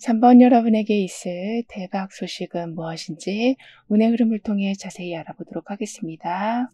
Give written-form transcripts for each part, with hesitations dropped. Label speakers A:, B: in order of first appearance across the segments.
A: 3번 여러분에게 있을 대박 소식은 무엇인지 운의 흐름을 통해 자세히 알아보도록 하겠습니다.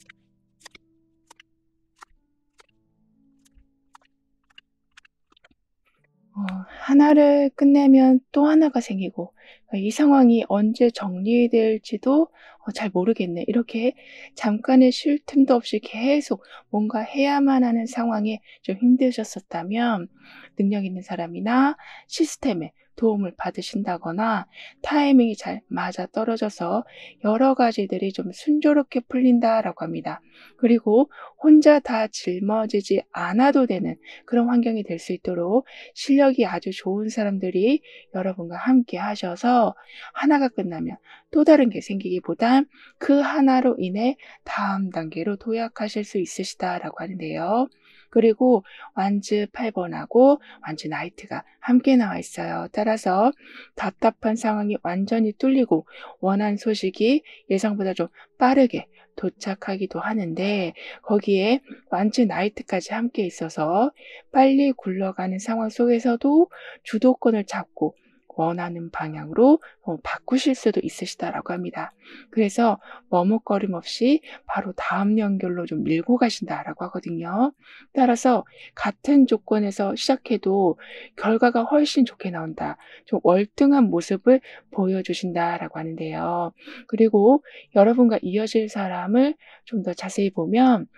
A: 하나를 끝내면 또 하나가 생기고 이 상황이 언제 정리될지도 잘 모르겠네. 이렇게 잠깐의 쉴 틈도 없이 계속 뭔가 해야만 하는 상황에 좀 힘드셨었다면 능력 있는 사람이나 시스템에 도움을 받으신다거나 타이밍이 잘 맞아 떨어져서 여러 가지들이 좀 순조롭게 풀린다라고 합니다. 그리고 혼자 다 짊어지지 않아도 되는 그런 환경이 될 수 있도록 실력이 아주 좋은 사람들이 여러분과 함께 하셔서 하나가 끝나면 또 다른 게 생기기보단 그 하나로 인해 다음 단계로 도약하실 수 있으시다라고 하는데요. 그리고 완즈 8번하고 완즈 나이트가 함께 나와 있어요. 따라서 답답한 상황이 완전히 뚫리고 원한 소식이 예상보다 좀 빠르게 도착하기도 하는데 거기에 완즈 나이트까지 함께 있어서 빨리 굴러가는 상황 속에서도 주도권을 잡고 원하는 방향으로 바꾸실 수도 있으시다라고 합니다. 그래서 머뭇거림 없이 바로 다음 연결로 좀 밀고 가신다라고 하거든요. 따라서 같은 조건에서 시작해도 결과가 훨씬 좋게 나온다. 좀 월등한 모습을 보여주신다라고 하는데요. 그리고 여러분과 이어질 사람을 좀 더 자세히 보면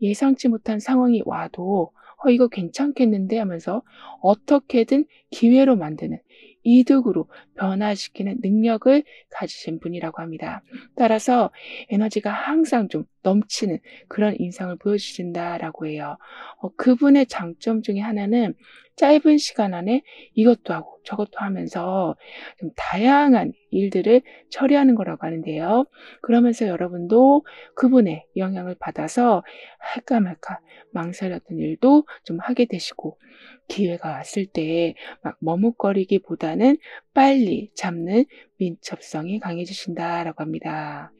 A: 예상치 못한 상황이 와도 이거 괜찮겠는데 하면서 어떻게든 기회로 만드는 이득으로 변화시키는 능력을 가지신 분이라고 합니다. 따라서 에너지가 항상 좀 넘치는 그런 인상을 보여주신다라고 해요. 그분의 장점 중에 하나는 짧은 시간 안에 이것도 하고 저것도 하면서 좀 다양한 일들을 처리하는 거라고 하는데요. 그러면서 여러분도 그분의 영향을 받아서 할까 말까 망설였던 일도 좀 하게 되시고 기회가 왔을 때 막 머뭇거리기보다는 빨리 잡는 민첩성이 강해지신다라고 합니다.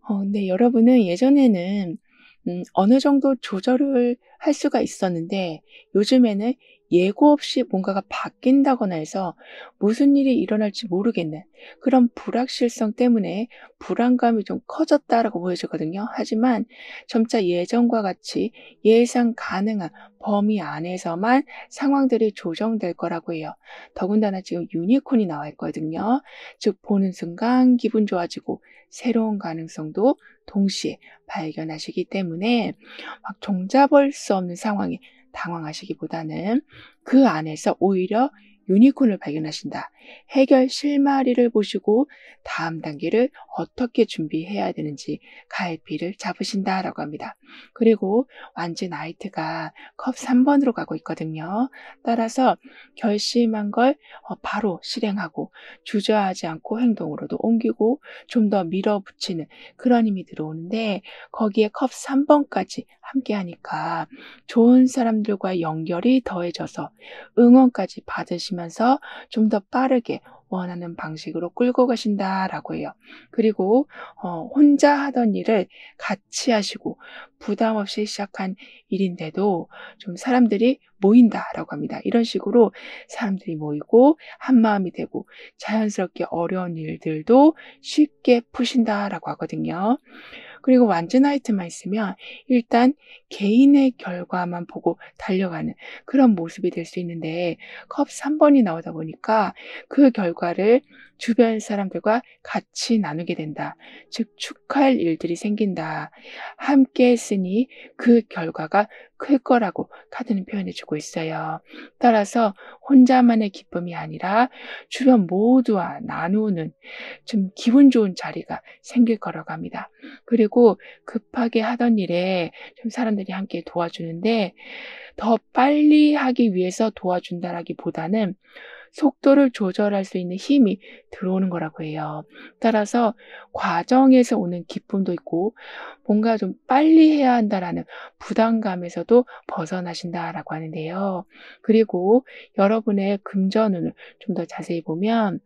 A: 근데 여러분은 예전에는 어느 정도 조절을 할 수가 있었는데 요즘에는 예고 없이 뭔가가 바뀐다거나 해서 무슨 일이 일어날지 모르겠는 그런 불확실성 때문에 불안감이 좀 커졌다라고 보여지거든요. 하지만 점차 예전과 같이 예상 가능한 범위 안에서만 상황들이 조정될 거라고 해요. 더군다나 지금 유니콘이 나와 있거든요. 즉 보는 순간 기분 좋아지고 새로운 가능성도 동시에 발견하시기 때문에 막 종잡을 수 없는 상황에 당황하시기보다는 그 안에서 오히려 유니콘을 발견하신다. 해결 실마리를 보시고 다음 단계를 어떻게 준비해야 되는지 갈피를 잡으신다라고 합니다. 그리고 완즈 나이트가 컵 3번으로 가고 있거든요. 따라서 결심한 걸 바로 실행하고 주저하지 않고 행동으로도 옮기고 좀 더 밀어붙이는 그런 힘이 들어오는데 거기에 컵 3번까지 함께 하니까 좋은 사람들과 연결이 더해져서 응원까지 받으시면서 좀 더 빠르게 원하는 방식으로 끌고 가신다라고 해요. 그리고 혼자 하던 일을 같이 하시고 부담 없이 시작한 일인데도 좀 사람들이 모인다라고 합니다. 이런 식으로 사람들이 모이고 한마음이 되고 자연스럽게 어려운 일들도 쉽게 푸신다라고 하거든요. 그리고 완즈나이트만 있으면 일단 개인의 결과만 보고 달려가는 그런 모습이 될 수 있는데 컵 3번이 나오다 보니까 그 결과를 주변 사람들과 같이 나누게 된다. 즉 축하할 일들이 생긴다. 함께 했으니 그 결과가 클 거라고 카드는 표현해 주고 있어요. 따라서 혼자만의 기쁨이 아니라 주변 모두와 나누는 좀 기분 좋은 자리가 생길 거라고 합니다. 그리고 급하게 하던 일에 좀 사람들이 함께 도와주는데 더 빨리 하기 위해서 도와준다라기보다는 속도를 조절할 수 있는 힘이 들어오는 거라고 해요. 따라서 과정에서 오는 기쁨도 있고 뭔가 좀 빨리 해야 한다라는 부담감에서도 벗어나신다라고 하는데요. 그리고 여러분의 금전운을 좀 더 자세히 보면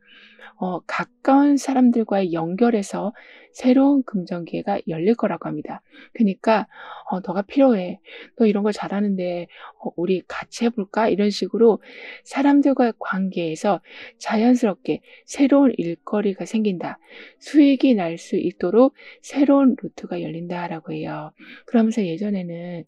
A: 가까운 사람들과의 연결해서 새로운 금전 기회가 열릴 거라고 합니다. 그니까 "너가 필요해. 너 이런 걸 잘하는데 우리 같이 해 볼까?" 이런 식으로 사람들과의 관계에서 자연스럽게 새로운 일거리가 생긴다. 수익이 날 수 있도록 새로운 루트가 열린다라고 해요. 그러면서 예전에는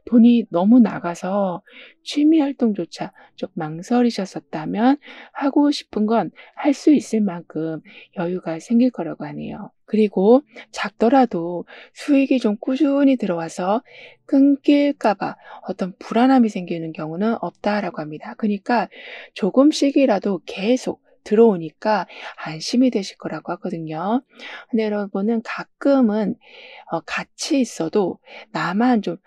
A: 돈이 너무 나가서 취미 활동조차 좀 망설이셨었다면 하고 싶은 건 할 수 있을 만큼 여유가 생길 거라고 하네요. 그리고 작더라도 수익이 좀 꾸준히 들어와서 끊길까 봐 어떤 불안함이 생기는 경우는 없다라고 합니다. 그러니까 조금씩이라도 계속 들어오니까 안심이 되실 거라고 하거든요. 근데 여러분은 가끔은 같이 있어도 나만 좀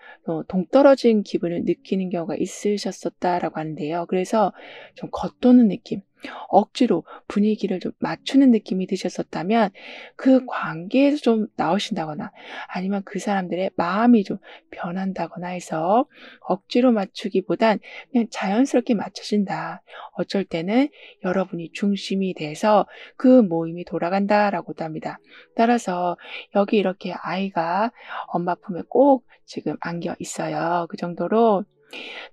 A: 동떨어진 기분을 느끼는 경우가 있으셨었다라고 하는데요. 그래서 좀 겉도는 느낌, 억지로 분위기를 좀 맞추는 느낌이 드셨었다면 그 관계에서 좀 나오신다거나 아니면 그 사람들의 마음이 좀 변한다거나 해서 억지로 맞추기보단 그냥 자연스럽게 맞춰진다. 어쩔 때는 여러분이 중심이 돼서 그 모임이 돌아간다라고도 합니다. 따라서 여기 이렇게 아이가 엄마 품에 꼭 지금 안겨 있어요. 그 정도로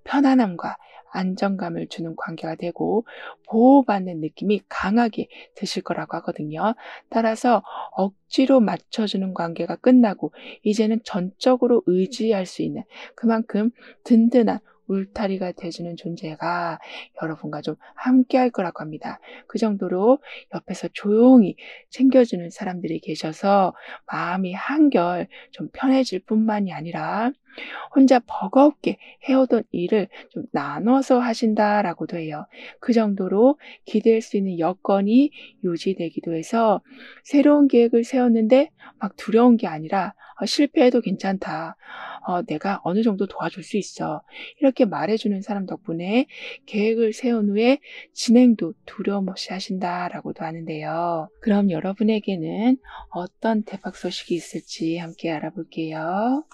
A: 편안함과 안정감을 주는 관계가 되고 보호받는 느낌이 강하게 드실 거라고 하거든요. 따라서 억지로 맞춰주는 관계가 끝나고 이제는 전적으로 의지할 수 있는 그만큼 든든한 울타리가 돼주는 존재가 여러분과 좀 함께할 거라고 합니다. 그 정도로 옆에서 조용히 챙겨주는 사람들이 계셔서 마음이 한결 좀 편해질 뿐만이 아니라 혼자 버겁게 해오던 일을 좀 나눠서 하신다라고도 해요. 그 정도로 기댈 수 있는 여건이 유지되기도 해서 새로운 계획을 세웠는데 막 두려운 게 아니라 실패해도 괜찮다. 내가 어느 정도 도와줄 수 있어. 이렇게 말해주는 사람 덕분에 계획을 세운 후에 진행도 두려움 없이 하신다라고도 하는데요. 그럼 여러분에게는 어떤 대박 소식이 있을지 함께 알아볼게요.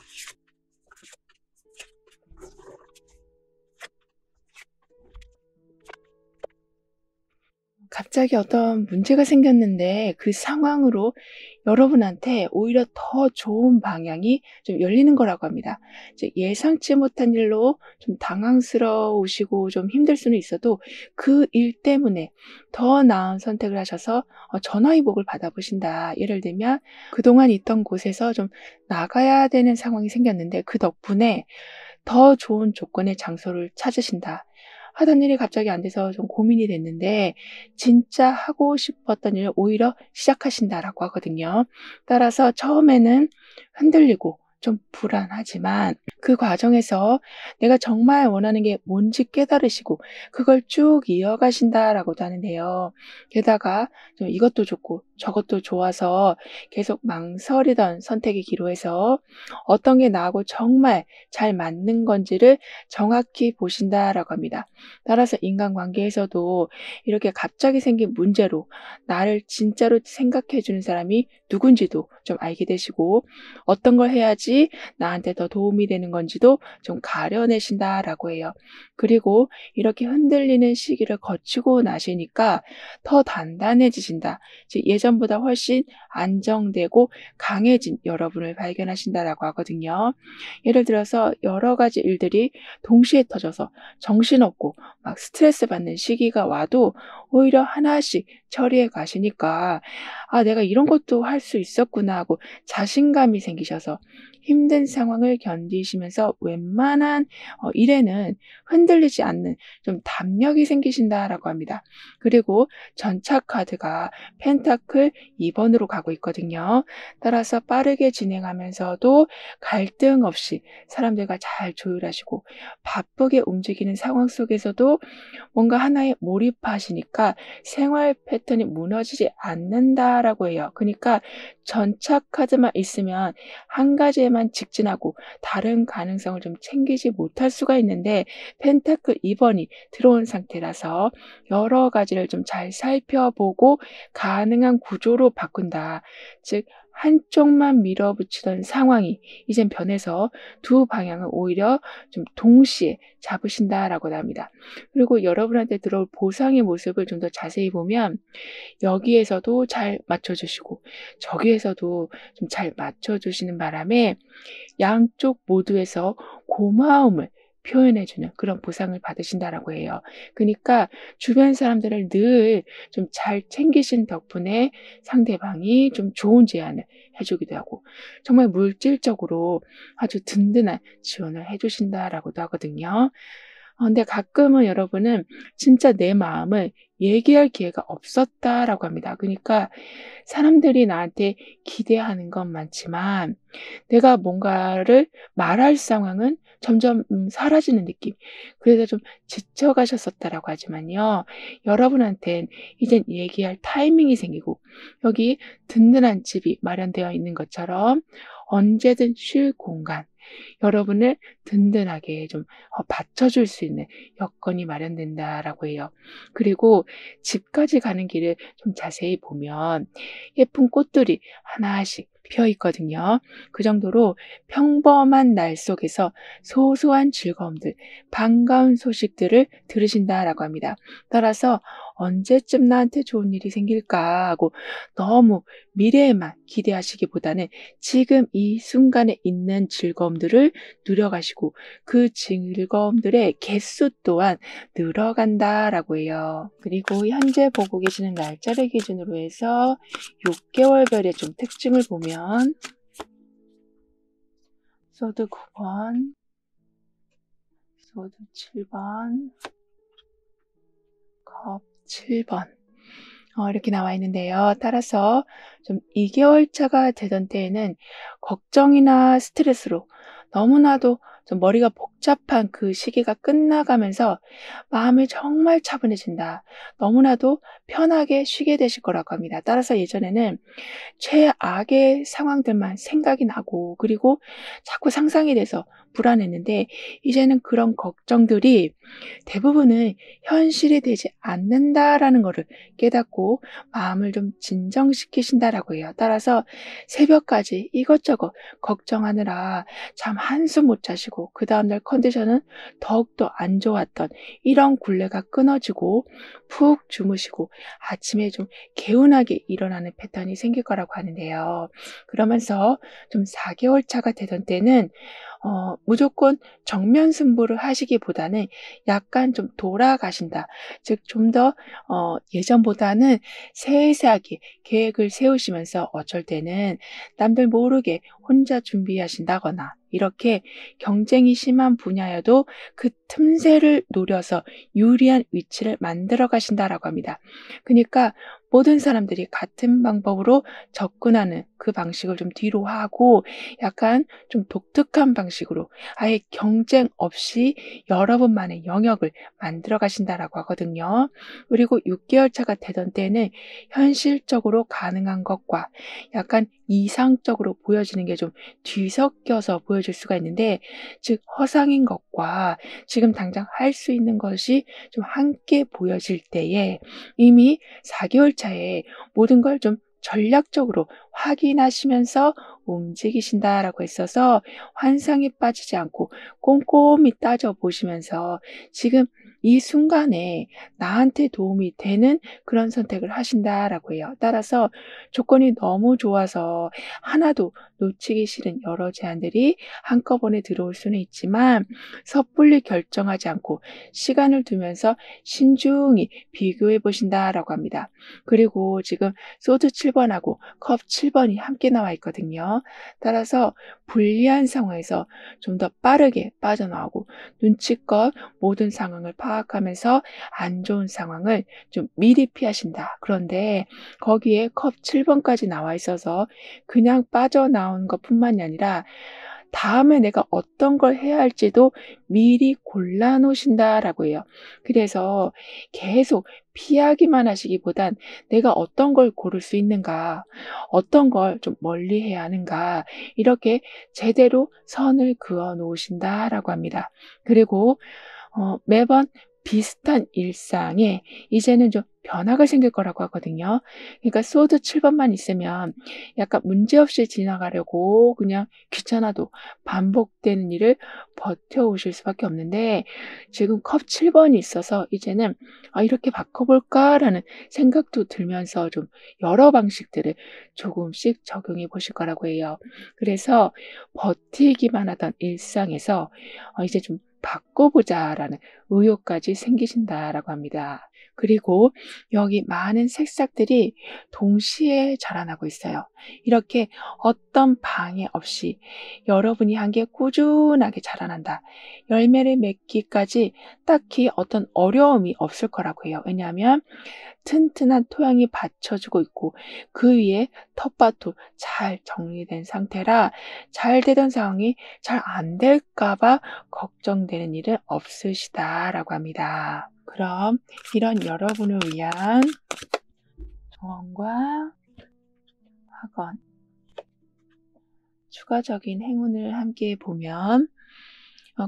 A: 갑자기 어떤 문제가 생겼는데 그 상황으로 여러분한테 오히려 더 좋은 방향이 좀 열리는 거라고 합니다. 이제 예상치 못한 일로 좀 당황스러우시고 좀 힘들 수는 있어도 그 일 때문에 더 나은 선택을 하셔서 전화위복을 받아보신다. 예를 들면 그동안 있던 곳에서 좀 나가야 되는 상황이 생겼는데 그 덕분에 더 좋은 조건의 장소를 찾으신다. 하던 일이 갑자기 안 돼서 좀 고민이 됐는데 진짜 하고 싶었던 일을 오히려 시작하신다라고 하거든요. 따라서 처음에는 흔들리고 좀 불안하지만 그 과정에서 내가 정말 원하는 게 뭔지 깨달으시고 그걸 쭉 이어가신다라고도 하는데요. 게다가 좀 이것도 좋고 저것도 좋아서 계속 망설이던 선택의 기로에서 어떤 게 나하고 정말 잘 맞는 건지를 정확히 보신다라고 합니다. 따라서 인간관계에서도 이렇게 갑자기 생긴 문제로 나를 진짜로 생각해 주는 사람이 누군지도 좀 알게 되시고 어떤 걸 해야지 나한테 더 도움이 되는 건지도 좀 가려내신다라고 해요. 그리고 이렇게 흔들리는 시기를 거치고 나시니까 더 단단해지신다. 즉 예전보다 훨씬 안정되고 강해진 여러분을 발견하신다라고 하거든요. 예를 들어서 여러 가지 일들이 동시에 터져서 정신없고 막 스트레스 받는 시기가 와도 오히려 하나씩 처리해 가시니까 '아 내가 이런 것도 할 수 있었구나.' 하고 자신감이 생기셔서 힘든 상황을 견디시면서 웬만한 일에는 흔들리지 않는 좀 담력이 생기신다라고 합니다. 그리고 전차 카드가 펜타클 2 번으로 가고 있거든요. 따라서 빠르게 진행하면서도 갈등 없이 사람들과 잘 조율하시고 바쁘게 움직이는 상황 속에서도 뭔가 하나에 몰입하시니까 생활 패턴이 무너지지 않는다라고 해요. 그러니까 전차 카드만 있으면 한 가지에만 직진하고 다른 가능성을 좀 챙기지 못할 수가 있는데, 펜타클 2번이 들어온 상태라서 여러 가지를 좀 잘 살펴보고 가능한 구조로 바꾼다. 즉 한쪽만 밀어붙이던 상황이 이젠 변해서 두 방향을 오히려 좀 동시에 잡으신다라고 합니다. 그리고 여러분한테 들어올 보상의 모습을 좀 더 자세히 보면 여기에서도 잘 맞춰주시고 저기에서도 좀 잘 맞춰주시는 바람에 양쪽 모두에서 고마움을 표현해주는 그런 보상을 받으신다라고 해요. 그러니까 주변 사람들을 늘 좀 잘 챙기신 덕분에 상대방이 좀 좋은 제안을 해주기도 하고 정말 물질적으로 아주 든든한 지원을 해주신다라고도 하거든요. 근데 가끔은 여러분은 진짜 내 마음을 얘기할 기회가 없었다라고 합니다. 그러니까 사람들이 나한테 기대하는 건 많지만 내가 뭔가를 말할 상황은 점점 사라지는 느낌. 그래서 좀 지쳐가셨었다라고 하지만요. 여러분한텐 이젠 얘기할 타이밍이 생기고 여기 든든한 집이 마련되어 있는 것처럼 언제든 쉴 공간, 여러분을 든든하게 좀 받쳐줄 수 있는 여건이 마련된다라고 해요. 그리고 집까지 가는 길을 좀 자세히 보면 예쁜 꽃들이 하나씩 피어 있거든요. 그 정도로 평범한 날 속에서 소소한 즐거움들, 반가운 소식들을 들으신다라고 합니다. 따라서 언제쯤 나한테 좋은 일이 생길까 하고 너무 미래에만 기대하시기보다는 지금 이 순간에 있는 즐거움들을 누려가시고 그 즐거움들의 개수 또한 늘어간다라고 해요. 그리고 현재 보고 계시는 날짜를 기준으로 해서 6개월별의 좀 특징을 보면 소드 9번, 소드 7번, 컵 7번 이렇게 나와 있는데요. 따라서 좀 2개월 차가 되던 때에는 걱정이나 스트레스로 너무나도 좀 머리가 복잡한 그 시기가 끝나가면서 마음이 정말 차분해진다. 너무나도 편하게 쉬게 되실 거라고 합니다. 따라서 예전에는 최악의 상황들만 생각이 나고 그리고 자꾸 상상이 돼서 불안했는데 이제는 그런 걱정들이 대부분은 현실이 되지 않는다라는 것을 깨닫고 마음을 좀 진정시키신다라고 해요. 따라서 새벽까지 이것저것 걱정하느라 잠 한숨 못 자시고 그 다음날 컨디션은 더욱더 안 좋았던 이런 굴레가 끊어지고 푹 주무시고 아침에 좀 개운하게 일어나는 패턴이 생길 거라고 하는데요. 그러면서 좀 4개월 차가 되던 때는 무조건 정면 승부를 하시기보다는 약간 좀 돌아가신다. 즉 좀 더 예전보다는 세세하게 계획을 세우시면서 어쩔 때는 남들 모르게 혼자 준비하신다거나 이렇게 경쟁이 심한 분야여도 그 틈새를 노려서 유리한 위치를 만들어 가신다라고 합니다. 그러니까 모든 사람들이 같은 방법으로 접근하는 그 방식을 좀 뒤로 하고 약간 좀 독특한 방식으로 아예 경쟁 없이 여러분만의 영역을 만들어 가신다라고 하거든요. 그리고 6개월 차가 되던 때는 현실적으로 가능한 것과 약간 이상적으로 보여지는 게 좀 뒤섞여서 보여질 수가 있는데 즉 허상인 것과 지금 당장 할 수 있는 것이 좀 함께 보여질 때에 이미 4개월 차에 모든 걸 좀 전략적으로 확인하시면서 움직이신다라고 했어서 환상에 빠지지 않고 꼼꼼히 따져보시면서 지금 이 순간에 나한테 도움이 되는 그런 선택을 하신다라고 해요. 따라서 조건이 너무 좋아서 하나도 놓치기 싫은 여러 제안들이 한꺼번에 들어올 수는 있지만 섣불리 결정하지 않고 시간을 두면서 신중히 비교해 보신다라고 합니다. 그리고 지금 소드 7번하고 컵 7번이 함께 나와 있거든요. 따라서 불리한 상황에서 좀 더 빠르게 빠져나오고 눈치껏 모든 상황을 파악하면서 안 좋은 상황을 좀 미리 피하신다. 그런데 거기에 컵 7번까지 나와 있어서 그냥 빠져나오는 것뿐만이 아니라 다음에 내가 어떤 걸 해야 할지도 미리 골라 놓으신다라고 해요. 그래서 계속 피하기만 하시기보단 '내가 어떤 걸 고를 수 있는가? 어떤 걸 좀 멀리해야 하는가?' 이렇게 제대로 선을 그어 놓으신다라고 합니다. 그리고 매번 비슷한 일상에 이제는 좀 변화가 생길 거라고 하거든요. 그러니까 소드 7 번만 있으면 약간 문제없이 지나가려고 그냥 귀찮아도 반복되는 일을 버텨오실 수밖에 없는데, 지금 컵 7 번이 있어서 이제는 '아 이렇게 바꿔 볼까?'라는 생각도 들면서 좀 여러 방식들을 조금씩 적용해 보실 거라고 해요. 그래서 버티기만 하던 일상에서 이제 좀 '바꿔 보자.'라는 의욕까지 생기신다라고 합니다. 그리고 여기 많은 새싹들이 동시에 자라나고 있어요. 이렇게 어떤 방해 없이 여러분이 한 게 꾸준하게 자라난다. 열매를 맺기까지 딱히 어떤 어려움이 없을 거라고 해요. 왜냐하면 튼튼한 토양이 받쳐주고 있고 그 위에 텃밭도 잘 정리된 상태라 잘 되던 상황이 잘 안 될까 봐 걱정되는 일은 없으시다라고 합니다. 그럼 이런 여러분을 위한 조언과 학원, 추가적인 행운을 함께 보면,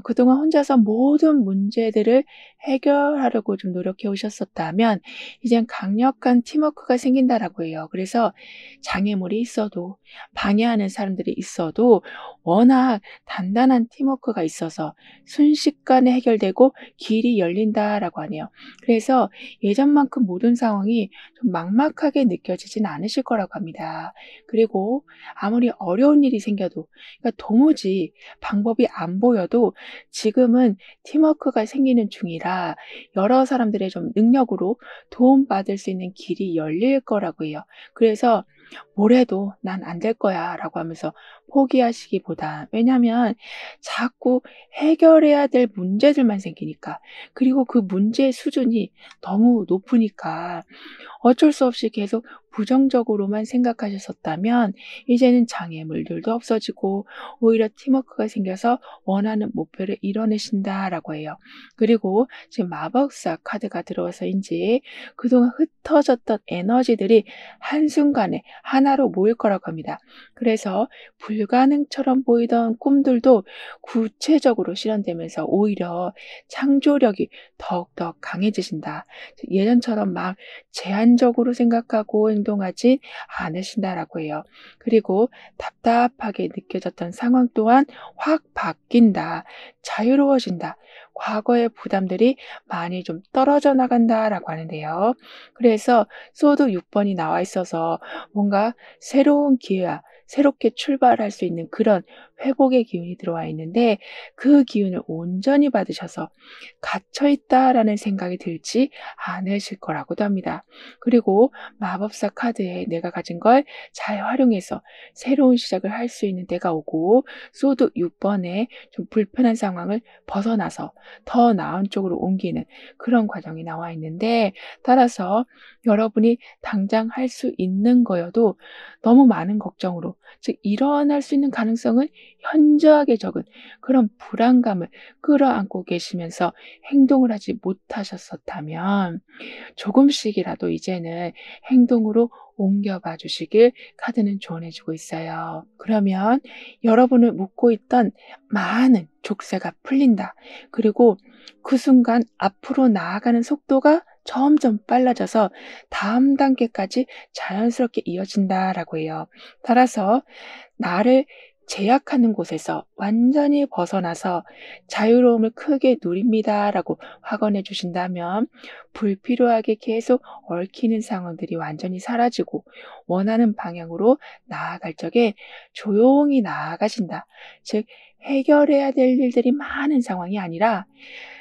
A: 그동안 혼자서 모든 문제들을 해결하려고 좀 노력해 오셨었다면 이젠 강력한 팀워크가 생긴다라고 해요. 그래서 장애물이 있어도, 방해하는 사람들이 있어도 워낙 단단한 팀워크가 있어서 순식간에 해결되고 길이 열린다라고 하네요. 그래서 예전만큼 모든 상황이 좀 막막하게 느껴지진 않으실 거라고 합니다. 그리고 아무리 어려운 일이 생겨도, 그러니까 도무지 방법이 안 보여도 지금은 팀워크가 생기는 중이라 여러 사람들의 좀 능력으로 도움받을 수 있는 길이 열릴 거라고 해요. 그래서 뭘 해도 '난 안 될 거야.'라고 하면서 포기하시기보다, 왜냐하면 자꾸 해결해야 될 문제들만 생기니까, 그리고 그 문제의 수준이 너무 높으니까 어쩔 수 없이 계속 부정적으로만 생각하셨었다면 이제는 장애물들도 없어지고 오히려 팀워크가 생겨서 원하는 목표를 이뤄내신다라고 해요. 그리고 지금 마법사 카드가 들어와서인지 그동안 흩어졌던 에너지들이 한순간에 하나로 모일 거라고 합니다. 그래서 불가능처럼 보이던 꿈들도 구체적으로 실현되면서 오히려 창조력이 더욱더 강해지신다. 예전처럼 막 제한적으로 생각하고 행동하지 않으신다라고 해요. 그리고 답답하게 느껴졌던 상황 또한 확 바뀐다. 자유로워진다. 과거의 부담들이 많이 좀 떨어져 나간다라고 하는데요. 그래서 소드 6 번이 나와 있어서 뭔가 새로운 기회와 새롭게 출발할 수 있는 그런 회복의 기운이 들어와 있는데, 그 기운을 온전히 받으셔서 '갇혀 있다.'라는 생각이 들지 않으실 거라고도 합니다. 그리고 마법사 카드에 내가 가진 걸 잘 활용해서 새로운 시작을 할 수 있는 때가 오고, 소드 6 번에 좀 불편한 상황을 벗어나서 더 나은 쪽으로 옮기는 그런 과정이 나와 있는데, 따라서 여러분이 당장 할 수 있는 거여도 너무 많은 걱정으로, 즉 일어날 수 있는 가능성은 현저하게 적은 그런 불안감을 끌어안고 계시면서 행동을 하지 못하셨었다면 조금씩이라도 이제는 행동으로 옮겨봐 주시길 카드는 조언해 주고 있어요. 그러면 여러분을 묶고 있던 많은 족쇄가 풀린다. 그리고 그 순간 앞으로 나아가는 속도가 점점 빨라져서 다음 단계까지 자연스럽게 이어진다라고 해요. 따라서 나를 제약하는 곳에서 완전히 벗어나서 자유로움을 크게 누립니다라고 확언해 주신다면 불필요하게 계속 얽히는 상황들이 완전히 사라지고 원하는 방향으로 나아갈 적에 조용히 나아가신다. 즉 해결해야 될 일들이 많은 상황이 아니라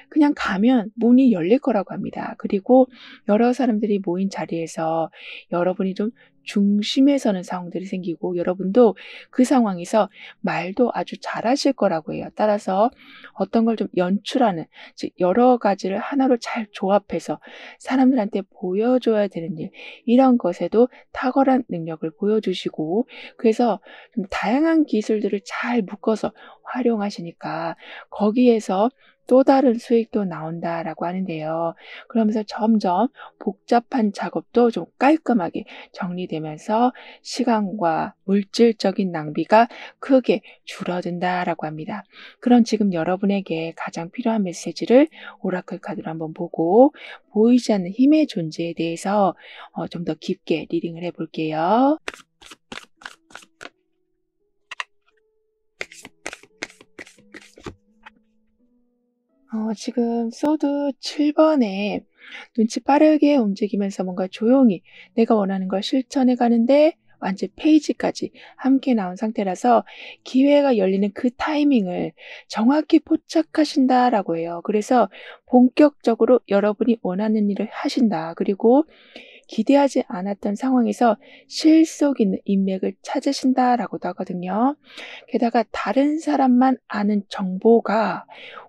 A: 그냥 가면 문이 열릴 거라고 합니다. 그리고 여러 사람들이 모인 자리에서 여러분이 좀 중심에 서는 상황들이 생기고 여러분도 그 상황에서 말도 아주 잘하실 거라고 해요. 따라서 어떤 걸 좀 연출하는, 즉 여러 가지를 하나로 잘 조합해서 사람들한테 보여줘야 되는 일, 이런 것에도 탁월한 능력을 보여주시고, 그래서 좀 다양한 기술들을 잘 묶어서 활용하시니까 거기에서 또 다른 수익도 나온다라고 하는데요. 그러면서 점점 복잡한 작업도 좀 깔끔하게 정리되면서 시간과 물질적인 낭비가 크게 줄어든다라고 합니다. 그럼 지금 여러분에게 가장 필요한 메시지를 오라클 카드로 한번 보고 보이지 않는 힘의 존재에 대해서 좀 더 깊게 리딩을 해볼게요. 지금 소드 7번에 눈치 빠르게 움직이면서 뭔가 조용히 내가 원하는 걸 실천해 가는데 완전 페이지까지 함께 나온 상태라서 기회가 열리는 그 타이밍을 정확히 포착하신다라고 해요. 그래서 본격적으로 여러분이 원하는 일을 하신다. 그리고 기대하지 않았던 상황에서 실속 있는 인맥을 찾으신다라고도 하거든요. 게다가 다른 사람만 아는 정보가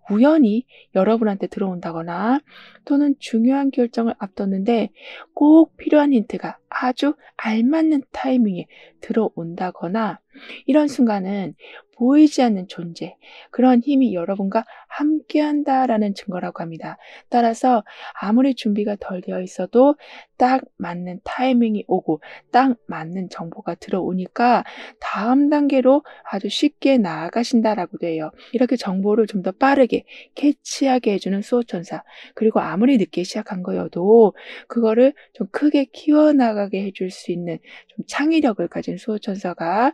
A: 우연히 여러분한테 들어온다거나 또는 중요한 결정을 앞뒀는데 꼭 필요한 힌트가 아주 알맞는 타이밍에 들어온다거나, 이런 순간은 보이지 않는 존재, 그런 힘이 여러분과 함께한다라는 증거라고 합니다. 따라서 아무리 준비가 덜 되어 있어도 딱 맞는 타이밍이 오고 딱 맞는 정보가 들어오니까 다음 단계로 아주 쉽게 나아가신다라고도 해요. 이렇게 정보를 좀 더 빠르게 캐치하게 해주는 수호천사, 그리고 아무리 늦게 시작한 거여도 그거를 좀 크게 키워나가게 해줄 수 있는 좀 창의력을 가진 수호천사가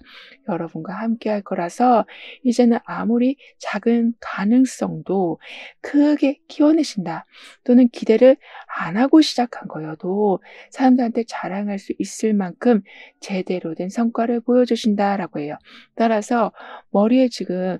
A: 여러분과 함께 할 거라서 이제는 아무리 작은 가능성도 크게 키워내신다, 또는 기대를 안 하고 시작한 거여도 사람들한테 자랑할 수 있을 만큼 제대로 된 성과를 보여주신다라고 해요. 따라서 머리에 지금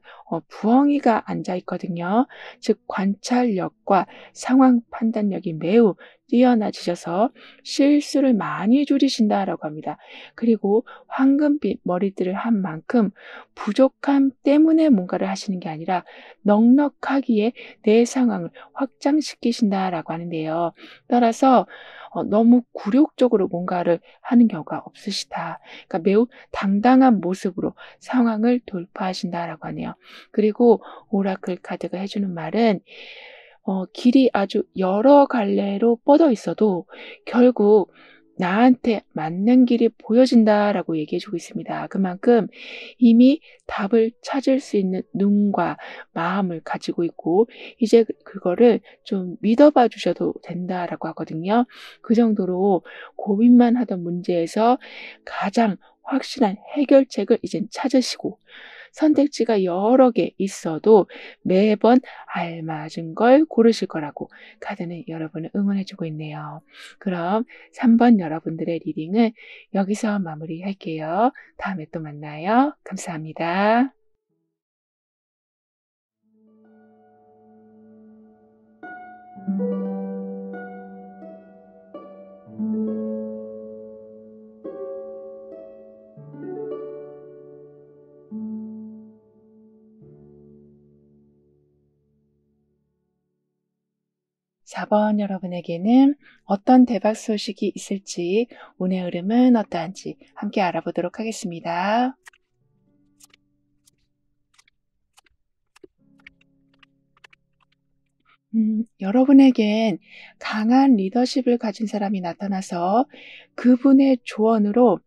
A: 부엉이가 앉아 있거든요. 즉 관찰력과 상황 판단력이 매우 뛰어나지셔서 실수를 많이 줄이신다라고 합니다. 그리고 황금빛 머리띠를 한 만큼 부족함 때문에 뭔가를 하시는 게 아니라 넉넉하기에 내 상황을 확장시키신다라고 하는데요. 따라서 너무 굴욕적으로 뭔가를 하는 경우가 없으시다. 그러니까 매우 당당한 모습으로 상황을 돌파하신다라고 하네요. 그리고 오라클 카드가 해주는 말은 길이 아주 여러 갈래로 뻗어 있어도 결국 나한테 맞는 길이 보여진다라고 얘기해주고 있습니다. 그만큼 이미 답을 찾을 수 있는 눈과 마음을 가지고 있고 이제 그거를 좀 믿어봐 주셔도 된다라고 하거든요. 그 정도로 고민만 하던 문제에서 가장 확실한 해결책을 이젠 찾으시고, 선택지가 여러 개 있어도 매번 알맞은 걸 고르실 거라고 카드는 여러분을 응원해주고 있네요. 그럼 3번 여러분들의 리딩은 여기서 마무리할게요. 다음에 또 만나요. 감사합니다. 사 번 여러분에게는 어떤 대박 소식이 있을지, 운의 흐름은 어떠한지 함께 알아보도록 하겠습니다. 여러분에겐 강한 리더십을 가진 사람이 나타나서 그분의 조언으로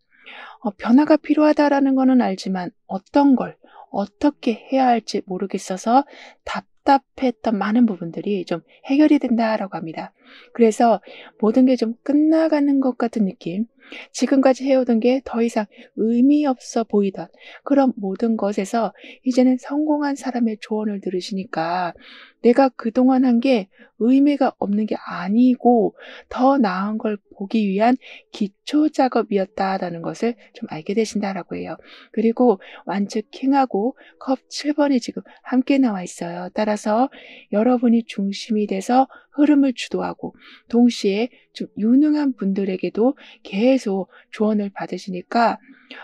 A: 변화가 필요하다라는 거는 알지만 어떤 걸 어떻게 해야 할지 모르겠어서 답답했던 많은 부분들이 좀 해결이 된다라고 합니다. 그래서 모든 게 좀 끝나가는 것 같은 느낌, 지금까지 해오던 게 더 이상 의미 없어 보이던 그런 모든 것에서 이제는 성공한 사람의 조언을 들으시니까 내가 그동안 한 게 의미가 없는 게 아니고 더 나은 걸 보기 위한 기초 작업이었다라는 것을 좀 알게 되신다라고 해요. 그리고 완측 킹하고 컵 7번이 지금 함께 나와 있어요. 따라서 여러분이 중심이 돼서 흐름을 주도하고 동시에 좀 유능한 분들에게도 계속 조언을 받으시니까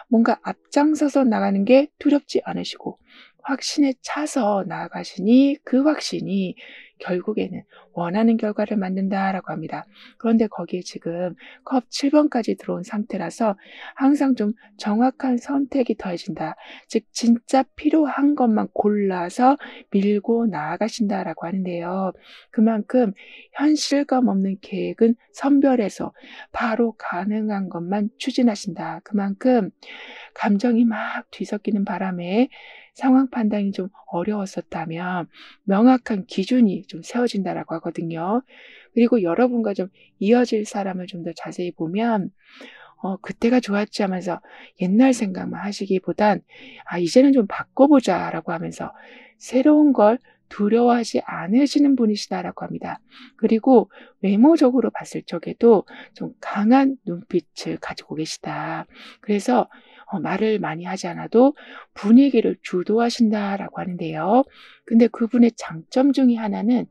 A: 뭔가 앞장서서 나가는 게 두렵지 않으시고 확신에 차서 나아가시니 그 확신이 결국에는 원하는 결과를 만든다라고 합니다. 그런데 거기에 지금 컵 7번까지 들어온 상태라서 항상 좀 정확한 선택이 더해진다. 즉 진짜 필요한 것만 골라서 밀고 나아가신다라고 하는데요. 그만큼 현실감 없는 계획은 선별해서 바로 가능한 것만 추진하신다. 그만큼 감정이 막 뒤섞이는 바람에 상황 판단이 좀 어려웠었다면 명확한 기준이 좀 세워진다라고 하거든요. 그리고 여러분과 좀 이어질 사람을 좀 더 자세히 보면 그때가 좋았지 하면서 옛날 생각만 하시기보단 이제는 좀 바꿔보자라고 하면서 새로운 걸 두려워하지 않으시는 분이시다라고 합니다. 그리고 외모적으로 봤을 적에도 좀 강한 눈빛을 가지고 계시다. 그래서 말을 많이 하지 않아도 분위기를 주도하신다라고 하는데요. 근데 그분의 장점 중에 하나는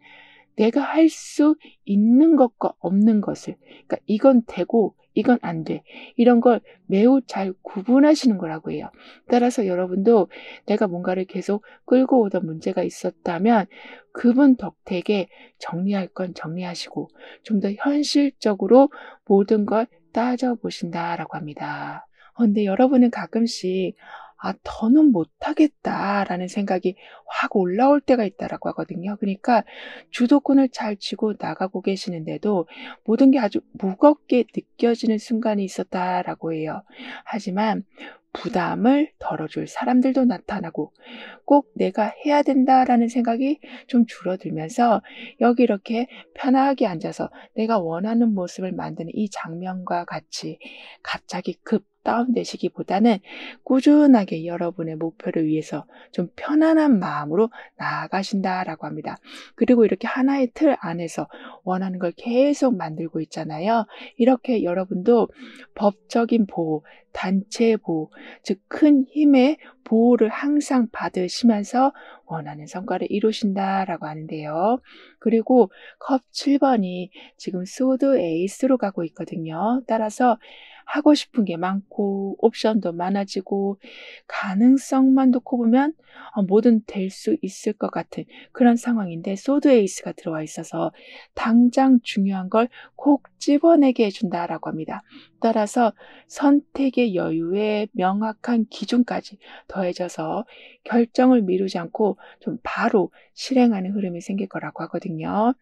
A: 내가 할 수 있는 것과 없는 것을, 그러니까 이건 되고 이건 안 돼. 이런 걸 매우 잘 구분하시는 거라고 해요. 따라서 여러분도 내가 뭔가를 계속 끌고 오던 문제가 있었다면 그분 덕택에 정리할 건 정리하시고 좀 더 현실적으로 모든 걸 따져보신다라고 합니다. 근데 여러분은 가끔씩 더는 못하겠다라는 생각이 확 올라올 때가 있다라고 하거든요. 그러니까 주도권을 잘 쥐고 나가고 계시는데도 모든 게 아주 무겁게 느껴지는 순간이 있었다라고 해요. 하지만 부담을 덜어줄 사람들도 나타나고 꼭 내가 해야 된다라는 생각이 좀 줄어들면서 여기 이렇게 편하게 앉아서 내가 원하는 모습을 만드는 이 장면과 같이 갑자기 급 다운되시기보다는 꾸준하게 여러분의 목표를 위해서 좀 편안한 마음으로 나아가신다라고 합니다. 그리고 이렇게 하나의 틀 안에서 원하는 걸 계속 만들고 있잖아요. 이렇게 여러분도 법적인 보호, 단체의 보호, 즉 큰 힘의 보호를 항상 받으시면서 원하는 성과를 이루신다라고 하는데요. 그리고 컵 7번이 지금 소드 에이스로 가고 있거든요. 따라서 하고 싶은 게 많고 옵션도 많아지고 가능성만 놓고 보면 뭐든 될 수 있을 것 같은 그런 상황인데 소드 에이스가 들어와 있어서 당장 중요한 걸 콕 집어내게 해준다라고 합니다. 따라서 선택의 여유에 명확한 기준까지 더해져서 결정을 미루지 않고 좀 바로 실행하는 흐름이 생길 거라고 하거든요.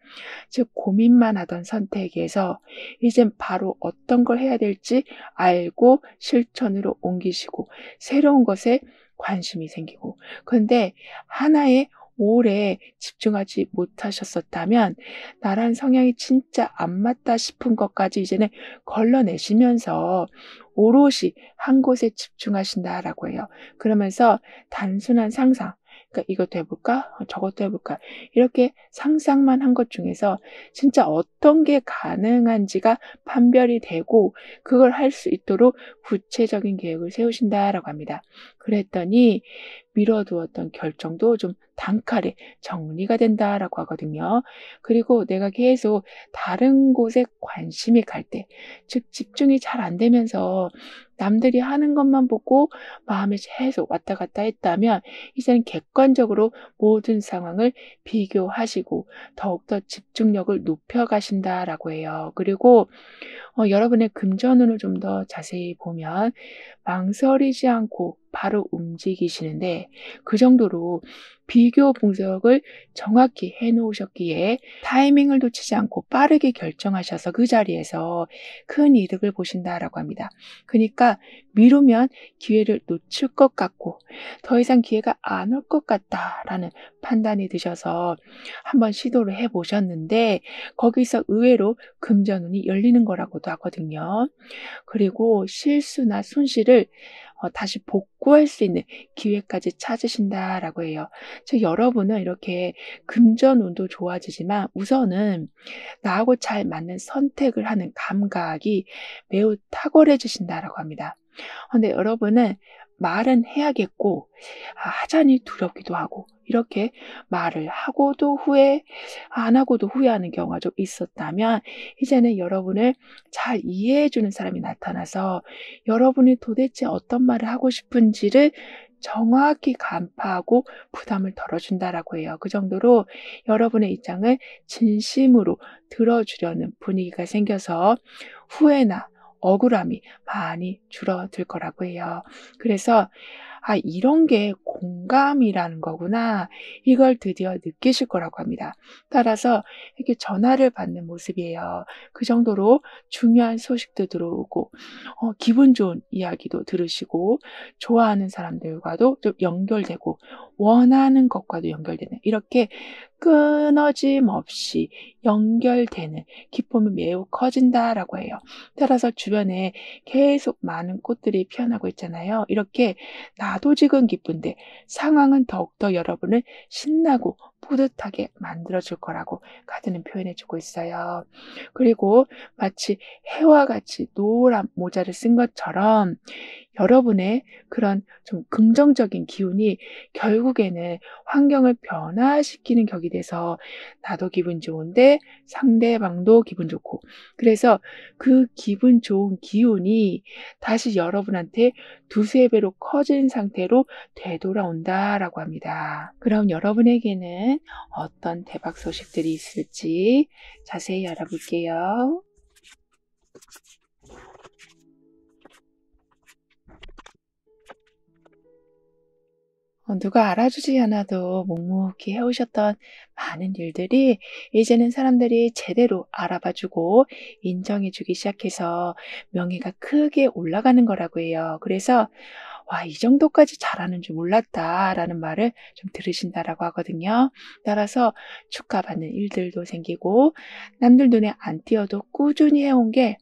A: 즉 고민만 하던 선택에서 이젠 바로 어떤 걸 해야 될지 알고 실천으로 옮기시고 새로운 것에 관심이 생기고 그런데 하나에 오래 집중하지 못하셨었다면 나란 성향이 진짜 안 맞다 싶은 것까지 이제는 걸러내시면서 오롯이 한 곳에 집중하신다라고 해요. 그러면서 단순한 상상, 그러니까 이것도 해볼까? 저것도 해볼까? 이렇게 상상만 한 것 중에서 진짜 어떤 게 가능한지가 판별이 되고 그걸 할 수 있도록 구체적인 계획을 세우신다라고 합니다. 그랬더니 미뤄두었던 결정도 좀 단칼에 정리가 된다라고 하거든요. 그리고 내가 계속 다른 곳에 관심이 갈 때, 즉 집중이 잘 안 되면서 남들이 하는 것만 보고 마음에 계속 왔다 갔다 했다면 이제는 객관적으로 모든 상황을 비교하시고 더욱더 집중력을 높여가신다라고 해요. 그리고 여러분의 금전운을 좀 더 자세히 보면 망설이지 않고 바로 움직이시는데 그 정도로 비교 분석을 정확히 해놓으셨기에 타이밍을 놓치지 않고 빠르게 결정하셔서 그 자리에서 큰 이득을 보신다라고 합니다. 그러니까 미루면 기회를 놓칠 것 같고 더 이상 기회가 안 올 것 같다라는 판단이 드셔서 한번 시도를 해보셨는데 거기서 의외로 금전운이 열리는 거라고도 하거든요. 그리고 실수나 손실을 다시 복구할 수 있는 기회까지 찾으신다라고 해요. 즉 여러분은 이렇게 금전운도 좋아지지만 우선은 나하고 잘 맞는 선택을 하는 감각이 매우 탁월해지신다라고 합니다. 근데 여러분은 말은 해야겠고 하자니 두렵기도 하고 이렇게 말을 하고도 후회, 안 하고도 후회하는 경우가 좀 있었다면 이제는 여러분을 잘 이해해 주는 사람이 나타나서 여러분이 도대체 어떤 말을 하고 싶은지를 정확히 간파하고 부담을 덜어준다라고 해요. 그 정도로 여러분의 입장을 진심으로 들어주려는 분위기가 생겨서 후회나 억울함이 많이 줄어들 거라고 해요. 그래서 이런 게 공감이라는 거구나. 이걸 드디어 느끼실 거라고 합니다. 따라서 이렇게 전화를 받는 모습이에요. 그 정도로 중요한 소식도 들어오고 기분 좋은 이야기도 들으시고 좋아하는 사람들과도 좀 연결되고 원하는 것과도 연결되는 이렇게 끊어짐 없이 연결되는 기쁨이 매우 커진다라고 해요. 따라서 주변에 계속 많은 꽃들이 피어나고 있잖아요. 이렇게 나도 지금 기쁜데 상황은 더욱더 여러분을 신나고 뿌듯하게 만들어줄 거라고 카드는 표현해주고 있어요. 그리고 마치 해와 같이 노란 모자를 쓴 것처럼 여러분의 그런 좀 긍정적인 기운이 결국에는 환경을 변화시키는 격이 돼서 나도 기분 좋은데 상대방도 기분 좋고, 그래서 그 기분 좋은 기운이 다시 여러분한테 두세 배로 커진 상태로 되돌아온다라고 합니다. 그럼 여러분에게는 어떤 대박 소식들이 있을지 자세히 알아볼게요. 누가 알아주지 않아도 묵묵히 해오셨던 많은 일들이 이제는 사람들이 제대로 알아봐주고 인정해주기 시작해서 명예가 크게 올라가는 거라고 해요. 그래서 와, 이 정도까지 잘하는 줄 몰랐다라는 말을 좀 들으신다라고 하거든요. 따라서 축하받는 일들도 생기고 남들 눈에 안 띄어도 꾸준히 해온 게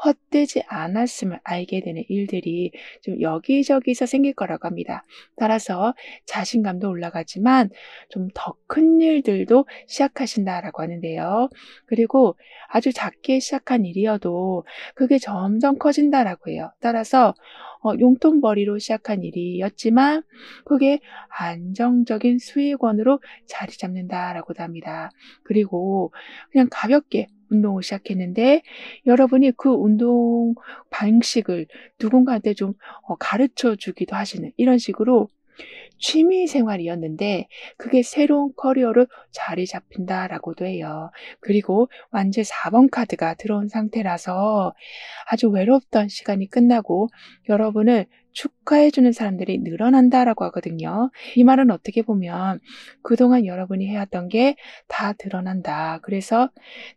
A: 헛되지 않았음을 알게 되는 일들이 좀 여기저기서 생길 거라고 합니다. 따라서 자신감도 올라가지만 좀 더 큰 일들도 시작하신다라고 하는데요. 그리고 아주 작게 시작한 일이어도 그게 점점 커진다라고 해요. 따라서 용돈벌이로 시작한 일이었지만 그게 안정적인 수익원으로 자리 잡는다라고도 합니다. 그리고 그냥 가볍게 운동을 시작했는데 여러분이 그 운동 방식을 누군가한테 좀 가르쳐 주기도 하시는 이런 식으로 취미 생활이었는데 그게 새로운 커리어로 자리 잡힌다라고도 해요. 그리고 완전 4번 카드가 들어온 상태라서 아주 외롭던 시간이 끝나고 여러분을 축하해 주는 사람들이 늘어난다라고 하거든요. 이 말은 어떻게 보면 그동안 여러분이 해왔던 게 다 드러난다. 그래서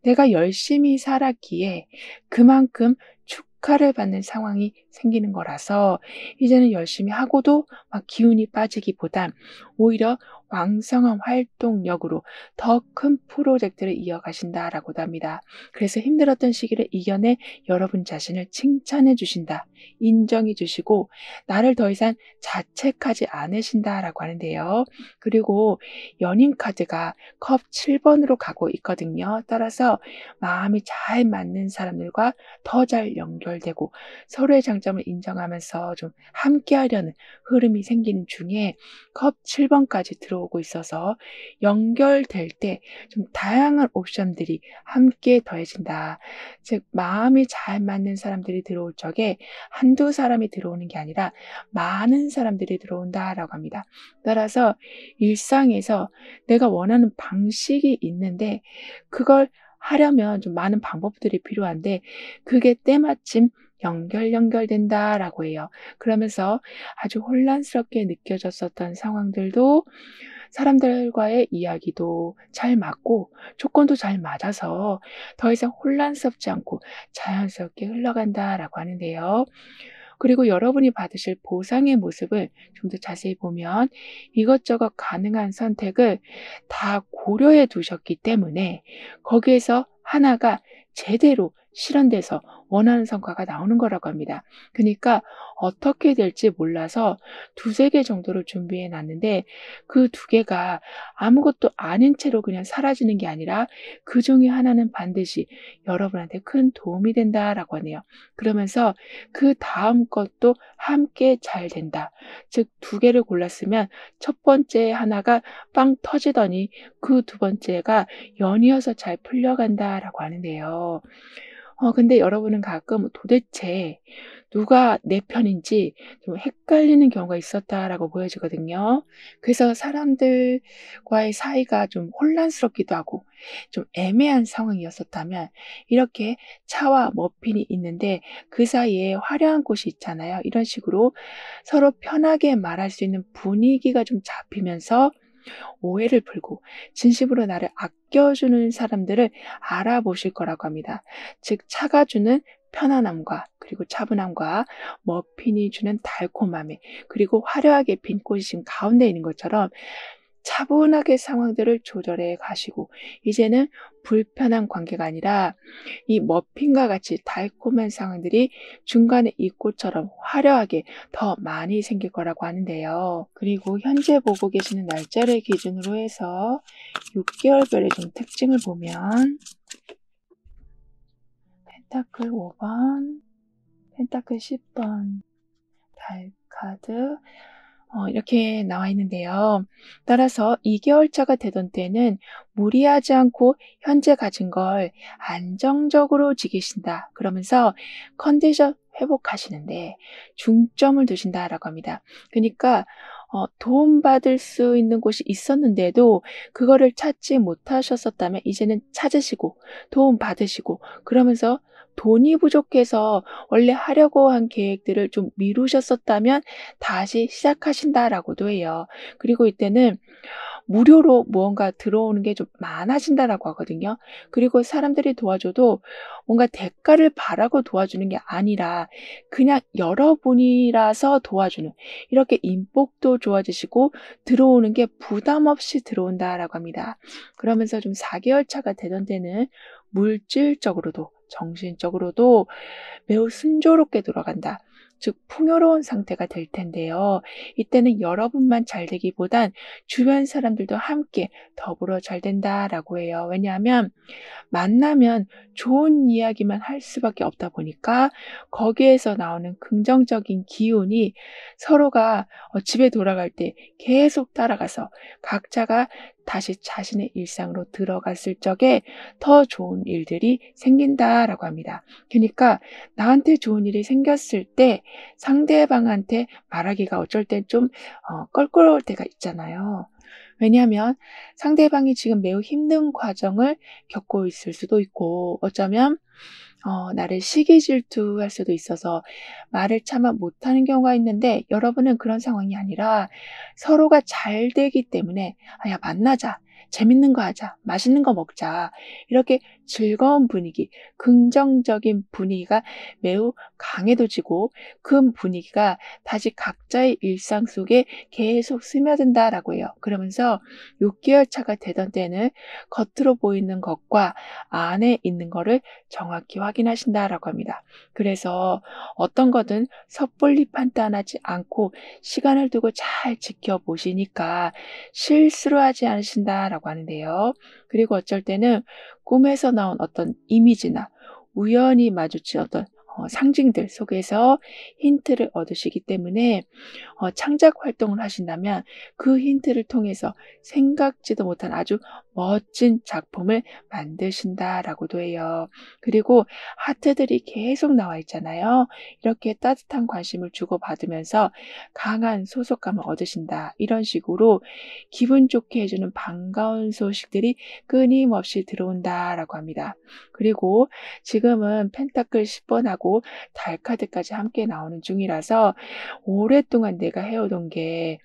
A: 내가 열심히 살았기에 그만큼 축하를 받는 상황이 생기는 거라서 이제는 열심히 하고도 막 기운이 빠지기보단 오히려 왕성한 활동력으로 더 큰 프로젝트를 이어가신다라고도 합니다. 그래서 힘들었던 시기를 이겨내 여러분 자신을 칭찬해 주신다, 인정해 주시고 나를 더 이상 자책하지 않으신다라고 하는데요. 그리고 연인 카드가 컵 7번으로 가고 있거든요. 따라서 마음이 잘 맞는 사람들과 더 잘 연결되고 서로의 장점을 인정하면서 좀 함께하려는 흐름이 생기는 중에 컵 7번까지 들어오고 있어서 연결될 때 좀 다양한 옵션들이 함께 더해진다. 즉 마음이 잘 맞는 사람들이 들어올 적에 한두 사람이 들어오는 게 아니라 많은 사람들이 들어온다라고 합니다. 따라서 일상에서 내가 원하는 방식이 있는데 그걸 하려면 좀 많은 방법들이 필요한데 그게 때마침 연결된다라고 해요. 그러면서 아주 혼란스럽게 느껴졌었던 상황들도 사람들과의 이야기도 잘 맞고 조건도 잘 맞아서 더 이상 혼란스럽지 않고 자연스럽게 흘러간다라고 하는데요. 그리고 여러분이 받으실 보상의 모습을 좀 더 자세히 보면 이것저것 가능한 선택을 다 고려해 두셨기 때문에 거기에서 하나가 제대로 실현돼서 원하는 성과가 나오는 거라고 합니다. 그러니까 어떻게 될지 몰라서 두세 개 정도를 준비해 놨는데 그 두 개가 아무것도 아닌 채로 그냥 사라지는 게 아니라 그중에 하나는 반드시 여러분한테 큰 도움이 된다라고 하네요. 그러면서 그다음 것도 함께 잘 된다. 즉 두 개를 골랐으면 첫 번째 하나가 빵 터지더니 그 두 번째가 연이어서 잘 풀려간다라고 하는데요. 근데 여러분은 가끔 도대체 누가 내 편인지 좀 헷갈리는 경우가 있었다라고 보여지거든요. 그래서 사람들과의 사이가 좀 혼란스럽기도 하고 좀 애매한 상황이었었다면 이렇게 차와 머핀이 있는데 그 사이에 화려한 곳이 있잖아요. 이런 식으로 서로 편하게 말할 수 있는 분위기가 좀 잡히면서 오해를 풀고 진심으로 나를 아껴주는 사람들을 알아보실 거라고 합니다. 즉 차가 주는 편안함과 그리고 차분함과 머핀이 주는 달콤함에 그리고 화려하게 빈 꽃이 지금 가운데 있는 것처럼 차분하게 상황들을 조절해 가시고 이제는 불편한 관계가 아니라 이 머핀과 같이 달콤한 상황들이 중간에 이 꽃처럼 화려하게 더 많이 생길 거라고 하는데요. 그리고 현재 보고 계시는 날짜를 기준으로 해서 6개월별의 좀 특징을 보면 펜타클 5번, 펜타클 10번, 달 카드 이렇게 나와 있는데요. 따라서 2개월차가 되던 때는 무리하지 않고 현재 가진 걸 안정적으로 지키신다. 그러면서 컨디션 회복하시는데 중점을 두신다라고 합니다. 그러니까 도움받을 수 있는 곳이 있었는데도 그거를 찾지 못하셨었다면 이제는 찾으시고 도움받으시고 그러면서 돈이 부족해서 원래 하려고 한 계획들을 좀 미루셨었다면 다시 시작하신다라고도 해요. 그리고 이때는 무료로 무언가 들어오는 게 좀 많아진다라고 하거든요. 그리고 사람들이 도와줘도 뭔가 대가를 바라고 도와주는 게 아니라 그냥 여러분이라서 도와주는 이렇게 인복도 좋아지시고 들어오는 게 부담 없이 들어온다라고 합니다. 그러면서 좀 4개월 차가 되던 때는 물질적으로도 정신적으로도 매우 순조롭게 돌아간다. 즉 풍요로운 상태가 될 텐데요. 이때는 여러분만 잘 되기보단 주변 사람들도 함께 더불어 잘 된다라고 해요. 왜냐하면 만나면 좋은 이야기만 할 수밖에 없다 보니까 거기에서 나오는 긍정적인 기운이 서로가 집에 돌아갈 때 계속 따라가서 각자가 다시 자신의 일상으로 들어갔을 적에 더 좋은 일들이 생긴다라고 합니다. 그러니까 나한테 좋은 일이 생겼을 때 상대방한테 말하기가 어쩔 땐 좀 껄끄러울 때가 있잖아요. 왜냐하면 상대방이 지금 매우 힘든 과정을 겪고 있을 수도 있고 어쩌면 나를 시기 질투할 수도 있어서 말을 차마 못하는 경우가 있는데 여러분은 그런 상황이 아니라 서로가 잘 되기 때문에 야 만나자. 재밌는 거 하자. 맛있는 거 먹자. 이렇게 즐거운 분위기, 긍정적인 분위기가 매우 강해져지고 그 분위기가 다시 각자의 일상 속에 계속 스며든다라고 해요. 그러면서 6개월 차가 되던 때는 겉으로 보이는 것과 안에 있는 거를 정확히 확인하신다라고 합니다. 그래서 어떤 거든 섣불리 판단하지 않고 시간을 두고 잘 지켜보시니까 실수를 하지 않으신다라고 하는데요. 그리고 어쩔 때는 꿈에서 나온 어떤 이미지나 우연히 마주친 어떤 상징들 속에서 힌트를 얻으시기 때문에 창작 활동을 하신다면 그 힌트를 통해서 생각지도 못한 아주 멋진 작품을 만드신다라고도 해요. 그리고 하트들이 계속 나와 있잖아요. 이렇게 따뜻한 관심을 주고받으면서 강한 소속감을 얻으신다. 이런 식으로 기분 좋게 해주는 반가운 소식들이 끊임없이 들어온다라고 합니다. 그리고 지금은 펜타클 10번하고 달 카드까지 함께 나오는 중이라서 오랫동안 내가 해오던 게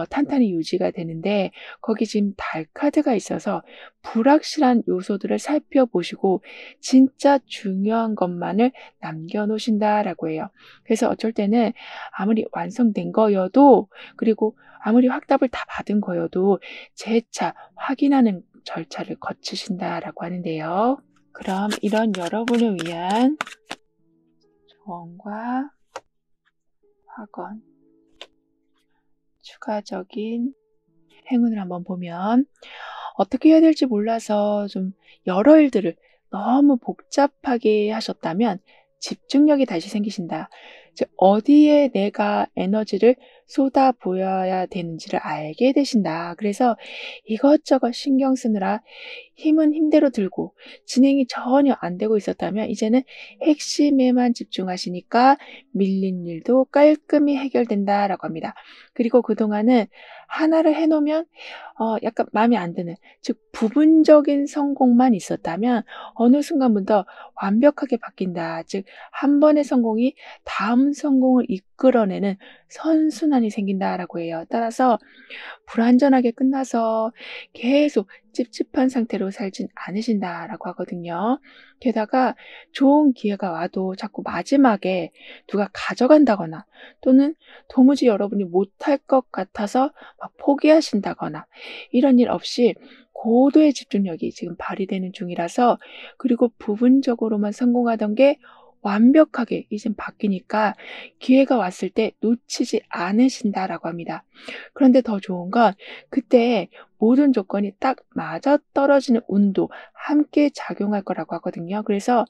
A: 탄탄히 유지가 되는데 거기 지금 달 카드가 있어서 불확실한 요소들을 살펴보시고 진짜 중요한 것만을 남겨놓으신다라고 해요. 그래서 어쩔 때는 아무리 완성된 거여도 그리고 아무리 확답을 다 받은 거여도 재차 확인하는 절차를 거치신다라고 하는데요. 그럼 이런 여러분을 위한 원과 학원, 추가적인 행운을 한번 보면 어떻게 해야 될지 몰라서 좀 여러 일들을 너무 복잡하게 하셨다면 집중력이 다시 생기신다. 즉, 어디에 내가 에너지를 쏟아 부어야 되는지를 알게 되신다. 그래서 이것저것 신경 쓰느라 힘은 힘대로 들고 진행이 전혀 안 되고 있었다면 이제는 핵심에만 집중하시니까 밀린 일도 깔끔히 해결된다라고 합니다. 그리고 그동안은 하나를 해놓으면 약간 마음에 안 드는, 즉 부분적인 성공만 있었다면 어느 순간부터 완벽하게 바뀐다. 즉 한 번의 성공이 다음 성공을 이끌어내는 선순환이 생긴다라고 해요. 따라서 불완전하게 끝나서 계속 찝찝한 상태로 살진 않으신다라고 하거든요. 게다가 좋은 기회가 와도 자꾸 마지막에 누가 가져간다거나 또는 도무지 여러분이 못할 것 같아서 막 포기하신다거나 이런 일 없이 고도의 집중력이 지금 발휘되는 중이라서, 그리고 부분적으로만 성공하던 게 완벽하게 이젠 바뀌니까 기회가 왔을 때 놓치지 않으신다라고 합니다. 그런데 더 좋은 건 그때 모든 조건이 딱 맞아떨어지는 운도 함께 작용할 거라고 하거든요. 그래서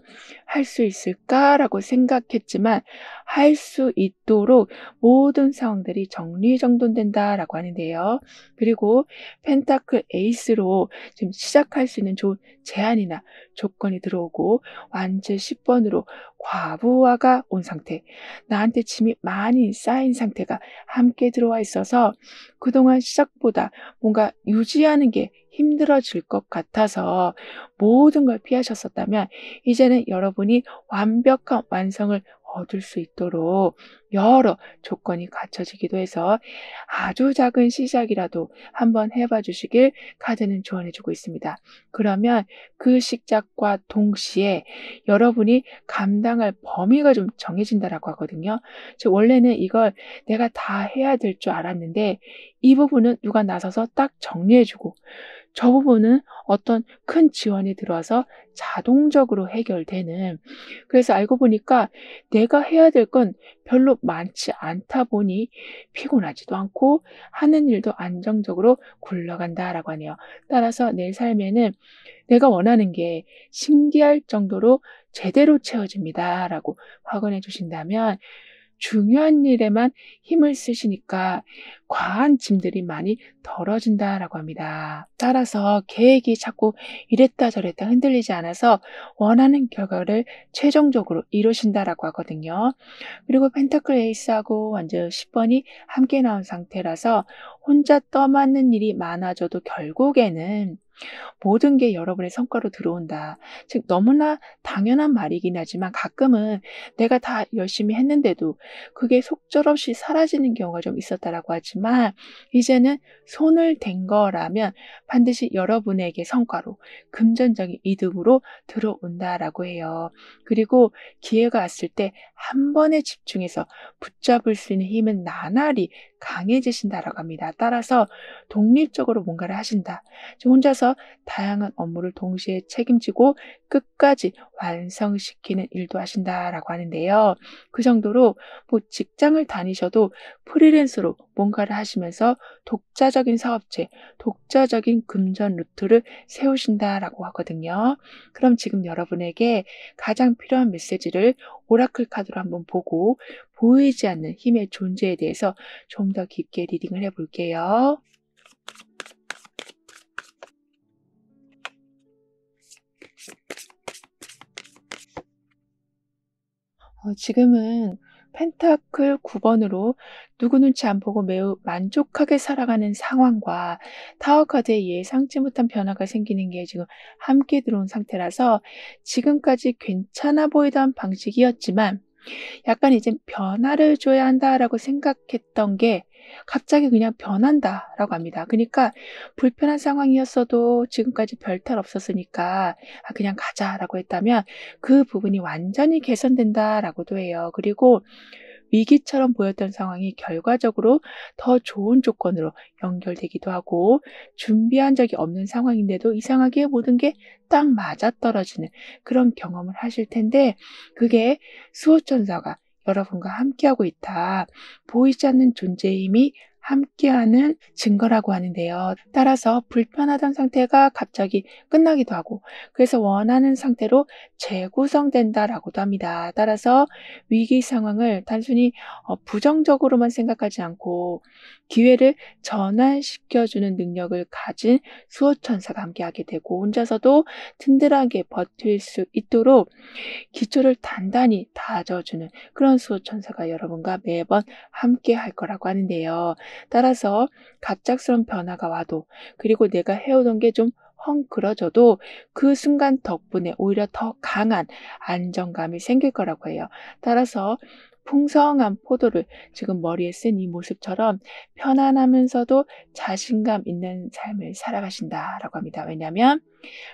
A: '할 수 있을까?'라고 생각했지만 할 수 있도록 모든 상황들이 정리정돈된다라고 하는데요. 그리고 펜타클 에이스로 지금 시작할 수 있는 좋은 제안이나 조건이 들어오고 완즈 10번으로 과부하가 온 상태, 나한테 짐이 많이 쌓인 상태가 함께 들어와 있어서 그동안 시작보다 뭔가 유지하는 게 힘들어질 것 같아서 모든 걸 피하셨었다면 이제는 여러분이 완벽한 완성을 얻을 수 있도록 여러 조건이 갖춰지기도 해서 아주 작은 시작이라도 한번 해봐 주시길 카드는 조언해 주고 있습니다. 그러면 그 시작과 동시에 여러분이 감당할 범위가 좀 정해진다라고 하거든요. 즉 원래는 이걸 내가 다 해야 될 줄 알았는데 이 부분은 누가 나서서 딱 정리해 주고 저 부분은 어떤 큰 지원이 들어와서 자동적으로 해결되는, 그래서 알고 보니까 내가 해야 될 건 별로 많지 않다 보니 피곤하지도 않고 하는 일도 안정적으로 굴러간다라고 하네요. 따라서 내 삶에는 내가 원하는 게 신기할 정도로 제대로 채워집니다라고 확언해 주신다면 중요한 일에만 힘을 쓰시니까 과한 짐들이 많이 덜어진다라고 합니다. 따라서 계획이 자꾸 이랬다 저랬다 흔들리지 않아서 원하는 결과를 최종적으로 이루신다라고 하거든요. 그리고 펜타클 에이스하고 완전 10번이 함께 나온 상태라서 혼자 떠맡는 일이 많아져도 결국에는 모든 게 여러분의 성과로 들어온다. 즉 너무나 당연한 말이긴 하지만 가끔은 내가 다 열심히 했는데도 그게 속절없이 사라지는 경우가 좀 있었다라고 하지만 이제는 손을 댄 거라면 반드시 여러분에게 성과로 금전적인 이득으로 들어온다라고 해요. 그리고 기회가 왔을 때 한 번에 집중해서 붙잡을 수 있는 힘은 나날이 강해지신다라고 합니다. 따라서 독립적으로 뭔가를 하신다. 혼자서 다양한 업무를 동시에 책임지고 끝까지 완성시키는 일도 하신다라고 하는데요. 그 정도로 뭐 직장을 다니셔도 프리랜서로 뭔가를 하시면서 독자적인 사업체, 독자적인 금전 루트를 세우신다라고 하거든요. 그럼 지금 여러분에게 가장 필요한 메시지를 오라클 카드로 한번 보고 보이지 않는 힘의 존재에 대해서 좀 더 깊게 리딩을 해볼게요. 지금은 펜타클 9번으로 누구 눈치 안 보고 매우 만족하게 살아가는 상황과 타워 카드의 예상치 못한 변화가 생기는 게 지금 함께 들어온 상태라서 지금까지 괜찮아 보이던 방식이었지만 약간 이제 '변화를 줘야 한다.'라고 생각했던 게 갑자기 그냥 변한다라고 합니다. 그니까 불편한 상황이었어도 지금까지 별탈 없었으니까 '아 그냥 가자.'라고 했다면 그 부분이 완전히 개선된다라고도 해요. 그리고 위기처럼 보였던 상황이 결과적으로 더 좋은 조건으로 연결되기도 하고, 준비한 적이 없는 상황인데도 이상하게 모든 게 딱 맞아떨어지는 그런 경험을 하실 텐데, 그게 수호천사가 여러분과 함께하고 있다, 보이지 않는 존재의 힘이 함께하는 증거라고 하는데요. 따라서 불편하던 상태가 갑자기 끝나기도 하고, 그래서 원하는 상태로 재구성된다라고도 합니다. 따라서 위기 상황을 단순히 부정적으로만 생각하지 않고, 기회를 전환시켜주는 능력을 가진 수호천사가 함께하게 되고, 혼자서도 든든하게 버틸 수 있도록 기초를 단단히 다져주는 그런 수호천사가 여러분과 매번 함께 할 거라고 하는데요. 따라서 갑작스러운 변화가 와도, 그리고 내가 해오던 게 좀 헝클어져도 그 순간 덕분에 오히려 더 강한 안정감이 생길 거라고 해요. 따라서 풍성한 포도를 지금 머리에 쓴 이 모습처럼 편안하면서도 자신감 있는 삶을 살아가신다라고 합니다. 왜냐하면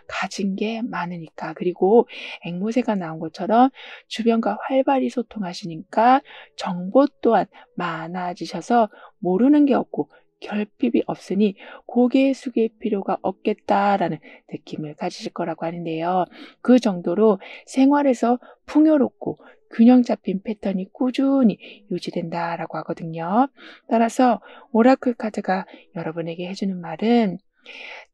A: 가진 게 많으니까. 그리고 앵무새가 나온 것처럼 주변과 활발히 소통하시니까 정보 또한 많아지셔서 모르는 게 없고 결핍이 없으니 고개 숙일 필요가 없겠다라는 느낌을 가지실 거라고 하는데요. 그 정도로 생활에서 풍요롭고 균형 잡힌 패턴이 꾸준히 유지된다라고 하거든요. 따라서 오라클 카드가 여러분에게 해주는 말은,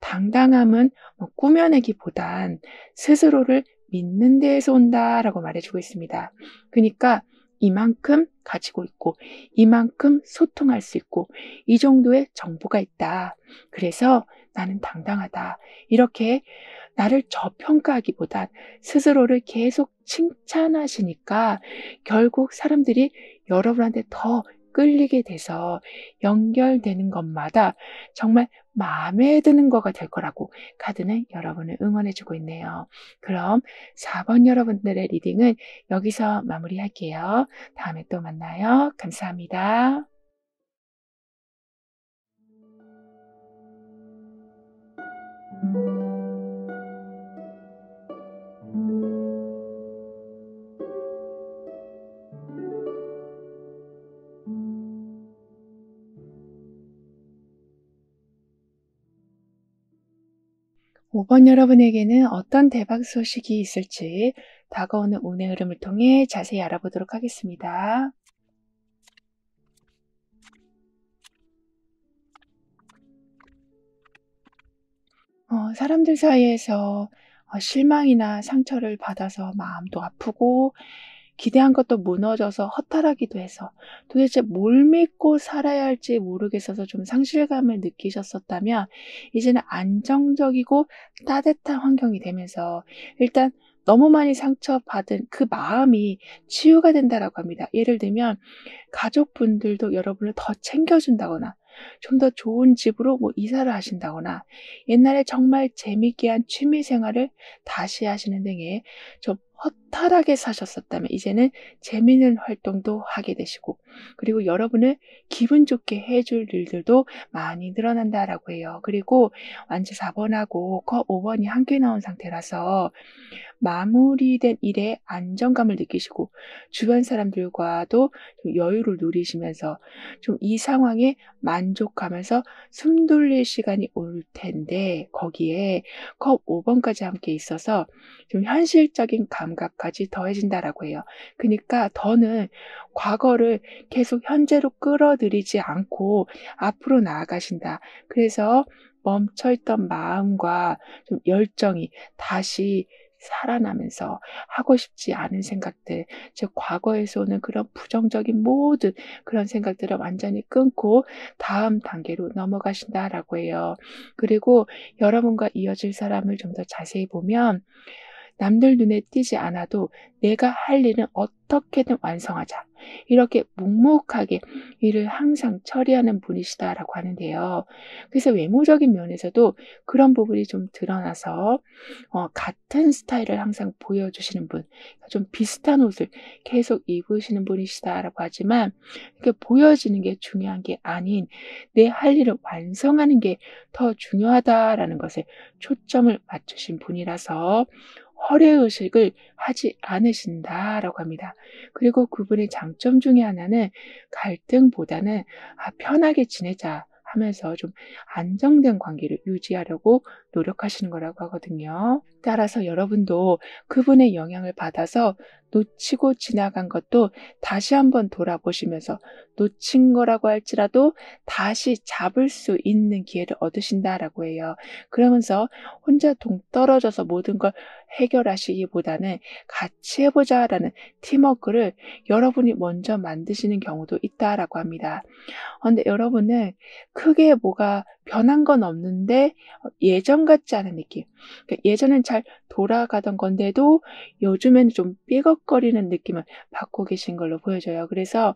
A: 당당함은 꾸며내기보단 스스로를 믿는 데에서 온다라고 말해주고 있습니다. 그러니까 이만큼 가지고 있고, 이만큼 소통할 수 있고, 이 정도의 정보가 있다, 그래서 나는 당당하다, 이렇게 나를 저평가하기보단 스스로를 계속 칭찬하시니까 결국 사람들이 여러분한테 더 끌리게 돼서 연결되는 것마다 정말 마음에 드는 거가 될 거라고 카드는 여러분을 응원해주고 있네요. 그럼 4번 여러분들의 리딩은 여기서 마무리할게요. 다음에 또 만나요. 감사합니다. 5번 여러분에게는 어떤 대박 소식이 있을지 다가오는 운의 흐름을 통해 자세히 알아보도록 하겠습니다. 사람들 사이에서 실망이나 상처를 받아서 마음도 아프고, 기대한 것도 무너져서 허탈하기도 해서 도대체 뭘 믿고 살아야 할지 모르겠어서 좀 상실감을 느끼셨었다면, 이제는 안정적이고 따뜻한 환경이 되면서 일단 너무 많이 상처받은 그 마음이 치유가 된다라고 합니다. 예를 들면 가족분들도 여러분을 더 챙겨준다거나, 좀 더 좋은 집으로 이사를 하신다거나, 옛날에 정말 재밌게 한 취미 생활을 다시 하시는 등의, 좀 허탈하게 사셨었다면 이제는 재미있는 활동도 하게 되시고, 그리고 여러분을 기분 좋게 해줄 일들도 많이 늘어난다라고 해요. 그리고 완전 4번하고 컵 5번이 함께 나온 상태라서 마무리된 일에 안정감을 느끼시고, 주변 사람들과도 좀 여유를 누리시면서 좀 이 상황에 만족하면서 숨 돌릴 시간이 올 텐데, 거기에 컵 5번까지 함께 있어서 좀 현실적인 감각까지 더해진다라고 해요. 그러니까 더는 과거를 계속 현재로 끌어들이지 않고 앞으로 나아가신다. 그래서 멈춰있던 마음과 좀 열정이 다시 살아나면서 하고 싶지 않은 생각들, 즉 과거에서 오는 그런 부정적인 모든 그런 생각들을 완전히 끊고 다음 단계로 넘어가신다라고 해요. 그리고 여러분과 이어질 사람을 좀 더 자세히 보면, 남들 눈에 띄지 않아도 내가 할 일은 어떻게든 완성하자, 이렇게 묵묵하게 일을 항상 처리하는 분이시다라고 하는데요. 그래서 외모적인 면에서도 그런 부분이 좀 드러나서 같은 스타일을 항상 보여주시는 분, 좀 비슷한 옷을 계속 입으시는 분이시다라고 하지만, 이렇게 보여지는 게 중요한 게 아닌 내 할 일을 완성하는 게 더 중요하다라는 것에 초점을 맞추신 분이라서 허례의식을 하지 않으신다라고 합니다. 그리고 그분의 장점 중에 하나는 갈등보다는 편하게 지내자 하면서 좀 안정된 관계를 유지하려고 노력하시는 거라고 하거든요. 따라서 여러분도 그분의 영향을 받아서 놓치고 지나간 것도 다시 한번 돌아보시면서 놓친 거라고 할지라도 다시 잡을 수 있는 기회를 얻으신다라고 해요. 그러면서 혼자 동떨어져서 모든 걸 해결하시기보다는 같이 해보자라는 팀워크를 여러분이 먼저 만드시는 경우도 있다라고 합니다. 근데 여러분은 크게 뭐가 변한 건 없는데 예전 같지 않은 느낌. 그러니까 예전엔 잘 돌아가던 건데도 요즘에는 좀 삐걱거리는 느낌을 받고 계신 걸로 보여져요. 그래서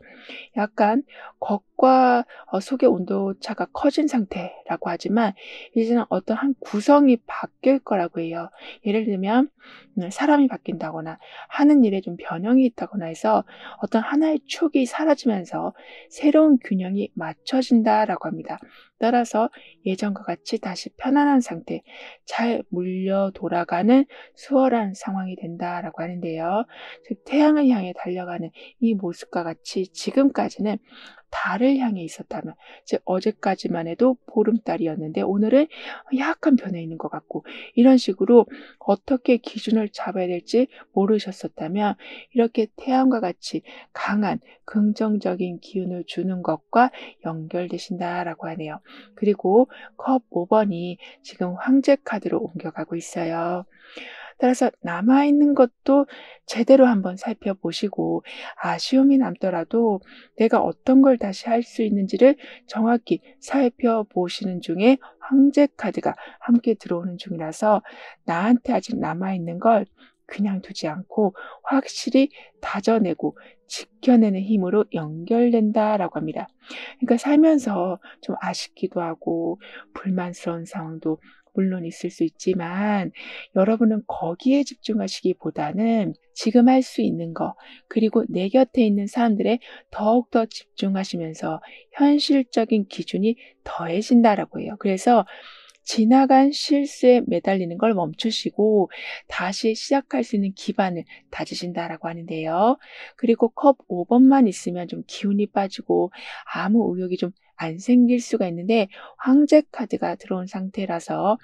A: 약간 겉과 속의 온도차가 커진 상태라고 하지만 이제는 어떤 한 구성이 바뀔 거라고 해요. 예를 들면 사람이 바뀐다거나 하는 일에 좀 변형이 있다거나 해서 어떤 하나의 축이 사라지면서 새로운 균형이 맞춰진다라고 합니다. 따라서 예전과 같이 다시 편안한 상태, 잘 물려 돌아가는 수월한 상황이 된다라고 하는데요. 즉 태양을 향해 달려가는 이 모습과 같이 지금까지는 달을 향해 있었다면, 즉 어제까지만 해도 보름달이었는데 오늘은 약간 변해 있는 것 같고, 이런 식으로 어떻게 기준을 잡아야 될지 모르셨었다면 이렇게 태양과 같이 강한 긍정적인 기운을 주는 것과 연결되신다라고 하네요. 그리고 컵 5번이 지금 황제 카드로 옮겨가고 있어요. 따라서 남아있는 것도 제대로 한번 살펴보시고 아쉬움이 남더라도 내가 어떤 걸 다시 할 수 있는지를 정확히 살펴보시는 중에 황제 카드가 함께 들어오는 중이라서 나한테 아직 남아있는 걸 그냥 두지 않고 확실히 다져내고 지켜내는 힘으로 연결된다라고 합니다. 그러니까 살면서 좀 아쉽기도 하고 불만스러운 상황도 물론 있을 수 있지만 여러분은 거기에 집중하시기보다는 지금 할 수 있는 거, 그리고 내 곁에 있는 사람들에 더욱더 집중하시면서 현실적인 기준이 더해진다라고 해요. 그래서 지나간 실수에 매달리는 걸 멈추시고 다시 시작할 수 있는 기반을 다지신다라고 하는데요. 그리고 컵 5번만 있으면 좀 기운이 빠지고 아무 의욕이 좀 안 생길 수가 있는데 황제 카드가 들어온 상태라서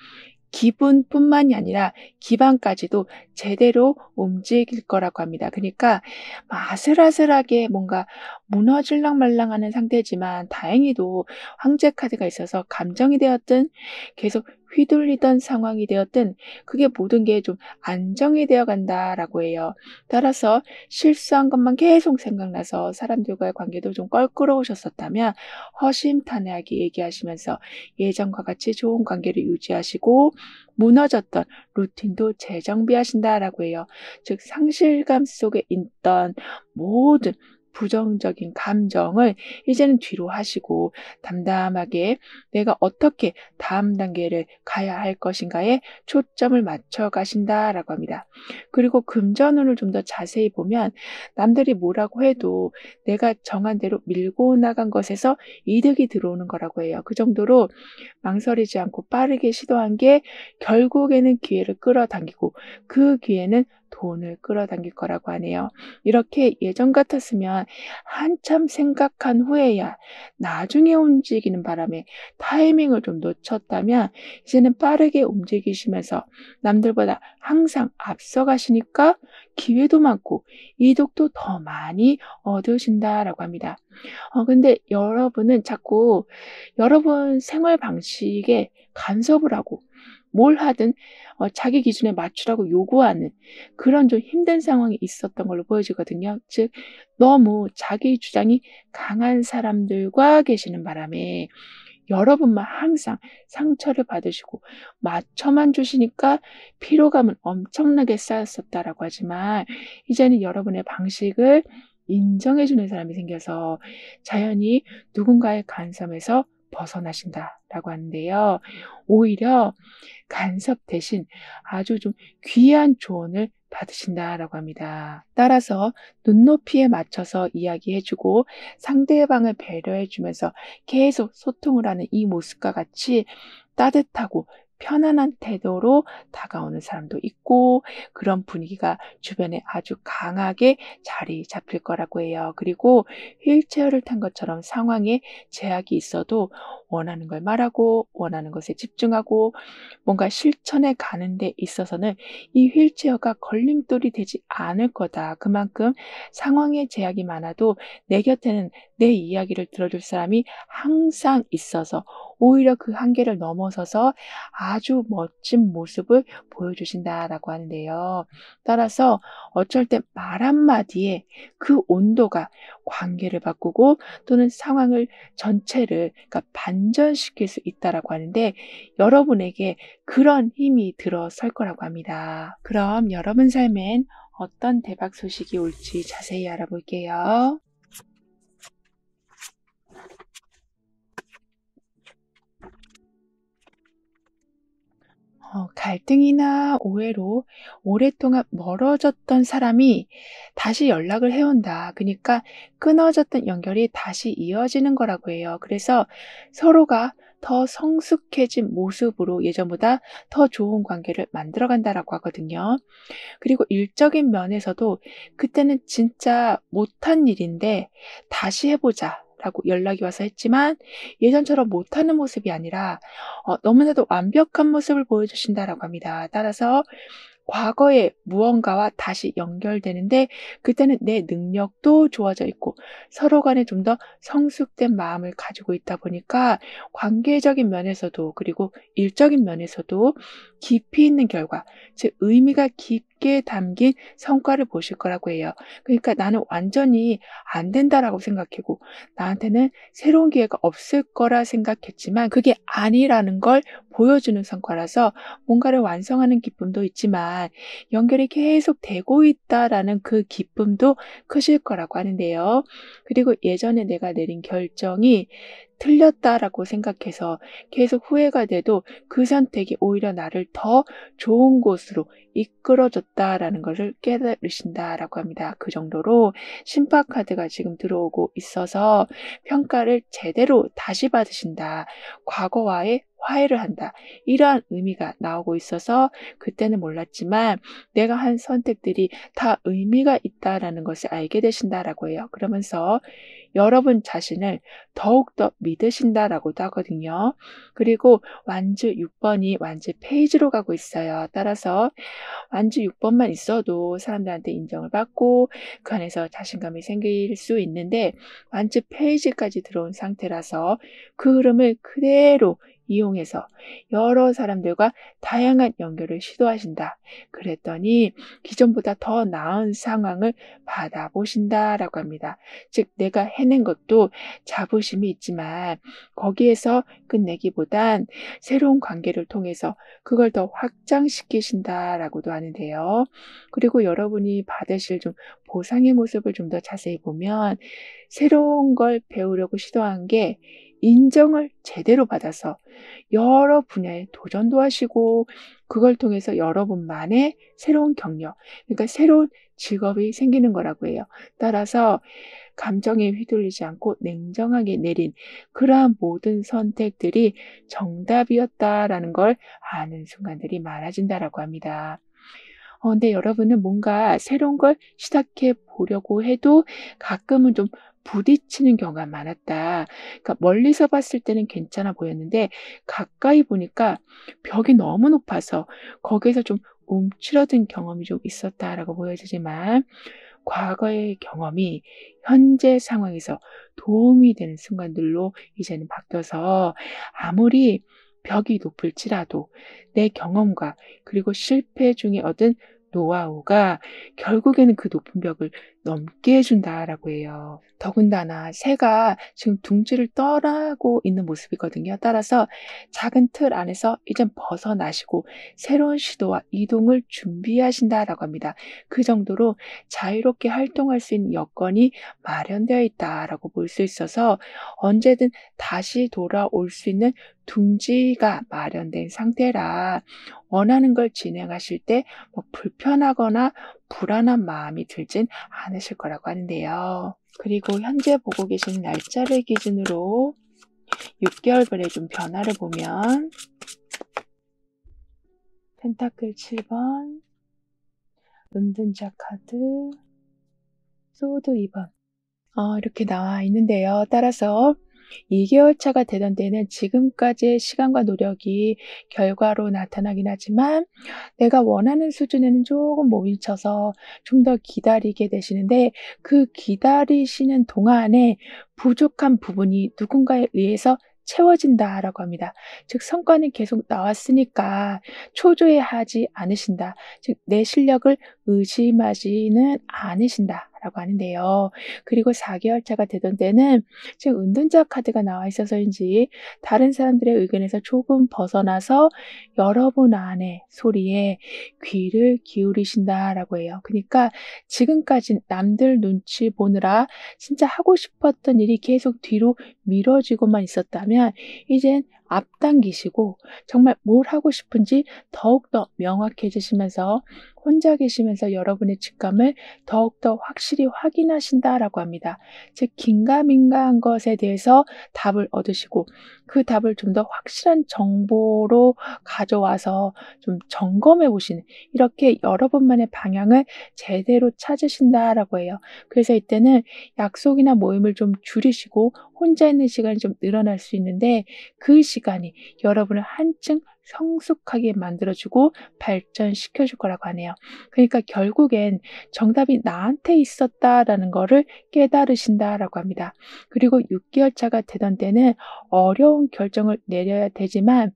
A: 기분뿐만이 아니라 기반까지도 제대로 움직일 거라고 합니다. 그러니까 아슬아슬하게 뭔가 무너질랑말랑하는 상태지만 다행히도 황제 카드가 있어서 감정이 되었든 계속 휘둘리던 상황이 되었든 그게 모든 게 좀 안정이 되어 간다라고 해요. 따라서 실수한 것만 계속 생각나서 사람들과의 관계도 좀 껄끄러우셨었다면 허심탄회하게 얘기하시면서 예전과 같이 좋은 관계를 유지하시고 무너졌던 루틴도 재정비하신다라고 해요. 즉 상실감 속에 있던 모든 부정적인 감정을 이제는 뒤로 하시고 담담하게 내가 어떻게 다음 단계를 가야 할 것인가에 초점을 맞춰 가신다라고 합니다. 그리고 금전운을 좀 더 자세히 보면 남들이 뭐라고 해도 내가 정한 대로 밀고 나간 것에서 이득이 들어오는 거라고 해요. 그 정도로 망설이지 않고 빠르게 시도한 게 결국에는 기회를 끌어당기고 그 기회는 돈을 끌어당길 거라고 하네요. 이렇게 예전 같았으면 한참 생각한 후에야 나중에 움직이는 바람에 타이밍을 좀 놓쳤다면 이제는 빠르게 움직이시면서 남들보다 항상 앞서가시니까 기회도 많고 이득도 더 많이 얻으신다라고 합니다. 근데 여러분은 자꾸 여러분 생활 방식에 간섭을 하고 뭘 하든 자기 기준에 맞추라고 요구하는 그런 좀 힘든 상황이 있었던 걸로 보여지거든요. 즉 너무 자기 주장이 강한 사람들과 계시는 바람에 여러분만 항상 상처를 받으시고 맞춰만 주시니까 피로감은 엄청나게 쌓였었다라고 하지만 이제는 여러분의 방식을 인정해 주는 사람이 생겨서 자연히 누군가의 간섭에서 벗어나신다라고 하는데요. 오히려 간섭 대신 아주 좀 귀한 조언을 받으신다라고 합니다. 따라서 눈높이에 맞춰서 이야기해주고 상대방을 배려해주면서 계속 소통을 하는 이 모습과 같이 따뜻하고 편안한 태도로 다가오는 사람도 있고 그런 분위기가 주변에 아주 강하게 자리 잡힐 거라고 해요. 그리고 휠체어를 탄 것처럼 상황에 제약이 있어도 원하는 걸 말하고 원하는 것에 집중하고 뭔가 실천해 가는 데 있어서는 이 휠체어가 걸림돌이 되지 않을 거다. 그만큼 상황에 제약이 많아도 내 곁에는 내 이야기를 들어줄 사람이 항상 있어서 오히려 그 한계를 넘어서서 아주 멋진 모습을 보여주신다라고 하는데요. 따라서 어쩔 때 말 한마디에 그 온도가 관계를 바꾸고 또는 상황을 전체를 그러니까 반전시킬 수 있다라고 하는데 여러분에게 그런 힘이 들어설 거라고 합니다. 그럼 여러분 삶엔 어떤 대박 소식이 올지 자세히 알아볼게요. 갈등이나 오해로 오랫동안 멀어졌던 사람이 다시 연락을 해온다. 그러니까 끊어졌던 연결이 다시 이어지는 거라고 해요. 그래서 서로가 더 성숙해진 모습으로 예전보다 더 좋은 관계를 만들어 간다라고 하거든요. 그리고 일적인 면에서도 그때는 진짜 못한 일인데 다시 해보자. 라고 연락이 와서 했지만 예전처럼 못하는 모습이 아니라 너무나도 완벽한 모습을 보여주신다라고 합니다. 따라서 과거의 무언가와 다시 연결되는데 그때는 내 능력도 좋아져 있고 서로 간에 좀 더 성숙된 마음을 가지고 있다 보니까 관계적인 면에서도 그리고 일적인 면에서도 깊이 있는 결과, 즉 의미가 깊게 담긴 성과를 보실 거라고 해요. 그러니까 나는 완전히 안 된다라고 생각하고 나한테는 새로운 기회가 없을 거라 생각했지만 그게 아니라는 걸 보여주는 성과라서 뭔가를 완성하는 기쁨도 있지만 연결이 계속 되고 있다라는 그 기쁨도 크실 거라고 하는데요. 그리고 예전에 내가 내린 결정이 틀렸다라고 생각해서 계속 후회가 돼도 그 선택이 오히려 나를 더 좋은 곳으로 이끌어 줬다라는 것을 깨달으신다라고 합니다. 그 정도로 심파 카드가 지금 들어오고 있어서 평가를 제대로 다시 받으신다. 과거와의 화해를 한다. 이러한 의미가 나오고 있어서 그때는 몰랐지만 내가 한 선택들이 다 의미가 있다라는 것을 알게 되신다라고 해요. 그러면서 여러분 자신을 더욱더 믿으신다라고도 하거든요. 그리고 완주 6번이 완주 페이지로 가고 있어요. 따라서 완주 6번만 있어도 사람들한테 인정을 받고 그 안에서 자신감이 생길 수 있는데 완주 페이지까지 들어온 상태라서 그 흐름을 그대로 이용해서 여러 사람들과 다양한 연결을 시도하신다. 그랬더니 기존보다 더 나은 상황을 받아보신다라고 합니다. 즉 내가 해낸 것도 자부심이 있지만 거기에서 끝내기보단 새로운 관계를 통해서 그걸 더 확장시키신다라고도 하는데요. 그리고 여러분이 받으실 좀 보상의 모습을 좀 더 자세히 보면 새로운 걸 배우려고 시도한 게 인정을 제대로 받아서 여러 분야에 도전도 하시고 그걸 통해서 여러분만의 새로운 경력, 그러니까 새로운 직업이 생기는 거라고 해요. 따라서 감정에 휘둘리지 않고 냉정하게 내린 그러한 모든 선택들이 정답이었다라는 걸 아는 순간들이 많아진다라고 합니다. 근데 여러분은 뭔가 새로운 걸 시작해 보려고 해도 가끔은 좀 부딪히는 경우가 많았다. 그러니까 멀리서 봤을 때는 괜찮아 보였는데 가까이 보니까 벽이 너무 높아서 거기에서 좀 움츠러든 경험이 좀 있었다라고 보여지지만 과거의 경험이 현재 상황에서 도움이 되는 순간들로 이제는 바뀌어서 아무리 벽이 높을지라도 내 경험과 그리고 실패 중에 얻은 노하우가 결국에는 그 높은 벽을 넘게 해준다라고 해요. 더군다나 새가 지금 둥지를 떠나고 있는 모습이거든요. 따라서 작은 틀 안에서 이젠 벗어나시고 새로운 시도와 이동을 준비하신다라고 합니다. 그 정도로 자유롭게 활동할 수 있는 여건이 마련되어 있다라고 볼 수 있어서 언제든 다시 돌아올 수 있는 둥지가 마련된 상태라 원하는 걸 진행하실 때 뭐 불편하거나 불안한 마음이 들진 않으실 거라고 하는데요. 그리고 현재 보고 계시는 날짜를 기준으로 6개월별의 좀 변화를 보면 펜타클 7번, 은둔자 카드, 소드 2번. 이렇게 나와 있는데요. 따라서 2개월 차가 되던 때는 지금까지의 시간과 노력이 결과로 나타나긴 하지만 내가 원하는 수준에는 조금 못 미쳐서 좀 더 기다리게 되시는데, 그 기다리시는 동안에 부족한 부분이 누군가에 의해서 채워진다라고 합니다. 즉 성과는 계속 나왔으니까 초조해하지 않으신다. 즉 내 실력을 의심하지는 않으신다라고 하는데요. 그리고 4개월 차가 되던 때는 지금 은둔자 카드가 나와 있어서인지 다른 사람들의 의견에서 조금 벗어나서 여러분 안의 소리에 귀를 기울이신다라고 해요. 그러니까 지금까지 남들 눈치 보느라 진짜 하고 싶었던 일이 계속 뒤로 미뤄지고만 있었다면 이젠 앞당기시고 정말 뭘 하고 싶은지 더욱더 명확해지시면서 혼자 계시면서 여러분의 직감을 더욱더 확실히 확인하신다라고 합니다. 즉 긴가민가한 것에 대해서 답을 얻으시고 그 답을 좀 더 확실한 정보로 가져와서 좀 점검해 보시는, 이렇게 여러분만의 방향을 제대로 찾으신다라고 해요. 그래서 이때는 약속이나 모임을 좀 줄이시고 혼자 있는 시간이 좀 늘어날 수 있는데, 그 시간이 여러분을 한층 성숙하게 만들어주고 발전시켜 줄 거라고 하네요. 그러니까 결국엔 정답이 나한테 있었다라는 거를 깨달으신다라고 합니다. 그리고 6개월 차가 되던 때는 어려운 결정을 내려야 되지만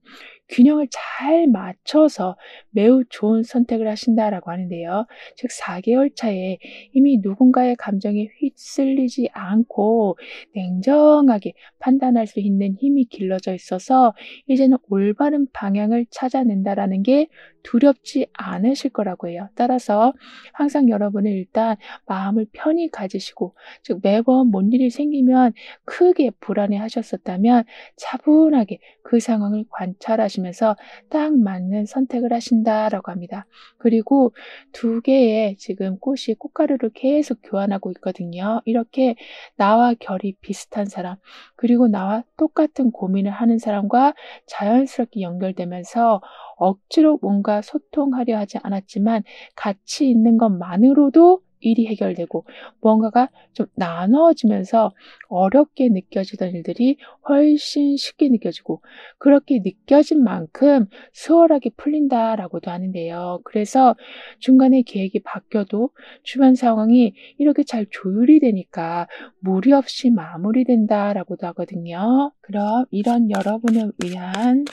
A: 균형을 잘 맞춰서 매우 좋은 선택을 하신다라고 하는데요. 즉 4개월 차에 이미 누군가의 감정에 휩쓸리지 않고 냉정하게 판단할 수 있는 힘이 길러져 있어서 이제는 올바른 방향을 찾아낸다라는 게 두렵지 않으실 거라고 해요. 따라서 항상 여러분은 일단 마음을 편히 가지시고, 즉 매번 뭔 일이 생기면 크게 불안해 하셨었다면 차분하게 그 상황을 관찰하시면서 딱 맞는 선택을 하신다라고 합니다. 그리고 2개의 지금 꽃이 꽃가루를 계속 교환하고 있거든요. 이렇게 나와 결이 비슷한 사람, 그리고 나와 똑같은 고민을 하는 사람과 자연스럽게 연결되면서 억지로 뭔가 소통하려 하지 않았지만 같이 있는 것만으로도 일이 해결되고 뭔가가 좀 나눠지면서 어렵게 느껴지던 일들이 훨씬 쉽게 느껴지고, 그렇게 느껴진 만큼 수월하게 풀린다라고도 하는데요. 그래서 중간에 계획이 바뀌어도 주변 상황이 이렇게 잘 조율이 되니까 무리 없이 마무리된다라고도 하거든요. 그럼 이런 여러분을 위한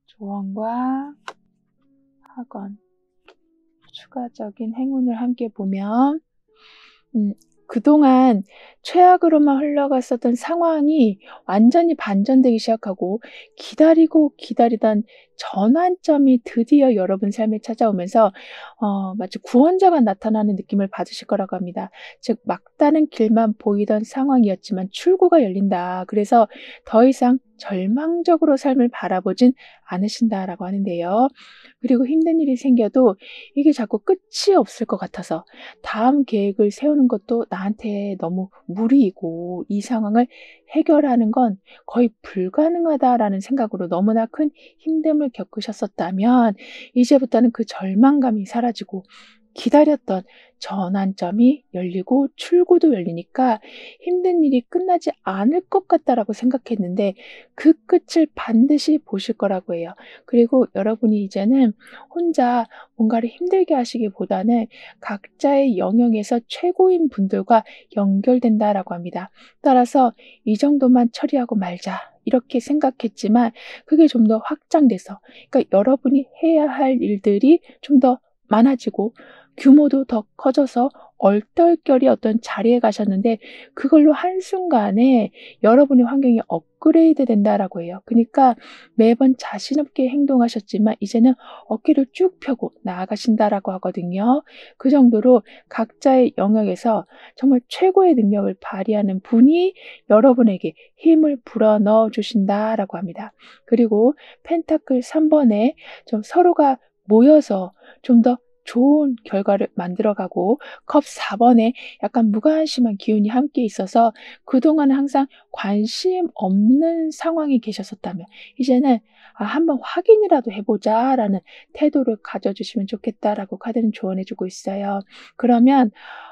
A: 조언과 학원, 추가적인 행운을 함께 보면, 그동안 최악으로만 흘러갔었던 상황이 완전히 반전되기 시작하고 기다리고 기다리던 전환점이 드디어 여러분 삶에 찾아오면서 마치 구원자가 나타나는 느낌을 받으실 거라고 합니다. 즉 막다른 길만 보이던 상황이었지만 출구가 열린다. 그래서 더 이상 절망적으로 삶을 바라보진 않으신다라고 하는데요. 그리고 힘든 일이 생겨도 이게 자꾸 끝이 없을 것 같아서 다음 계획을 세우는 것도 나한테 너무 무리이고 이 상황을 해결하는 건 거의 불가능하다라는 생각으로 너무나 큰 힘듦을 겪으셨었다면 이제부터는 그 절망감이 사라지고 기다렸던 전환점이 열리고 출구도 열리니까 힘든 일이 끝나지 않을 것 같다라고 생각했는데 그 끝을 반드시 보실 거라고 해요. 그리고 여러분이 이제는 혼자 뭔가를 힘들게 하시기보다는 각자의 영역에서 최고인 분들과 연결된다라고 합니다. 따라서 이 정도만 처리하고 말자, 이렇게 생각했지만 그게 좀 더 확장돼서, 그러니까 여러분이 해야 할 일들이 좀 더 많아지고 규모도 더 커져서 얼떨결에 어떤 자리에 가셨는데 그걸로 한순간에 여러분의 환경이 업그레이드 된다라고 해요. 그러니까 매번 자신 없게 행동하셨지만 이제는 어깨를 쭉 펴고 나아가신다라고 하거든요. 그 정도로 각자의 영역에서 정말 최고의 능력을 발휘하는 분이 여러분에게 힘을 불어넣어 주신다라고 합니다. 그리고 펜타클 3번에 좀 서로가 모여서 좀 더 좋은 결과를 만들어가고, 컵 4번에 약간 무관심한 기운이 함께 있어서 그동안 항상 관심 없는 상황이 계셨었다면 이제는 한번 확인이라도 해보자라는 태도를 가져주시면 좋겠다라고 카드는 조언해주고 있어요. 그러면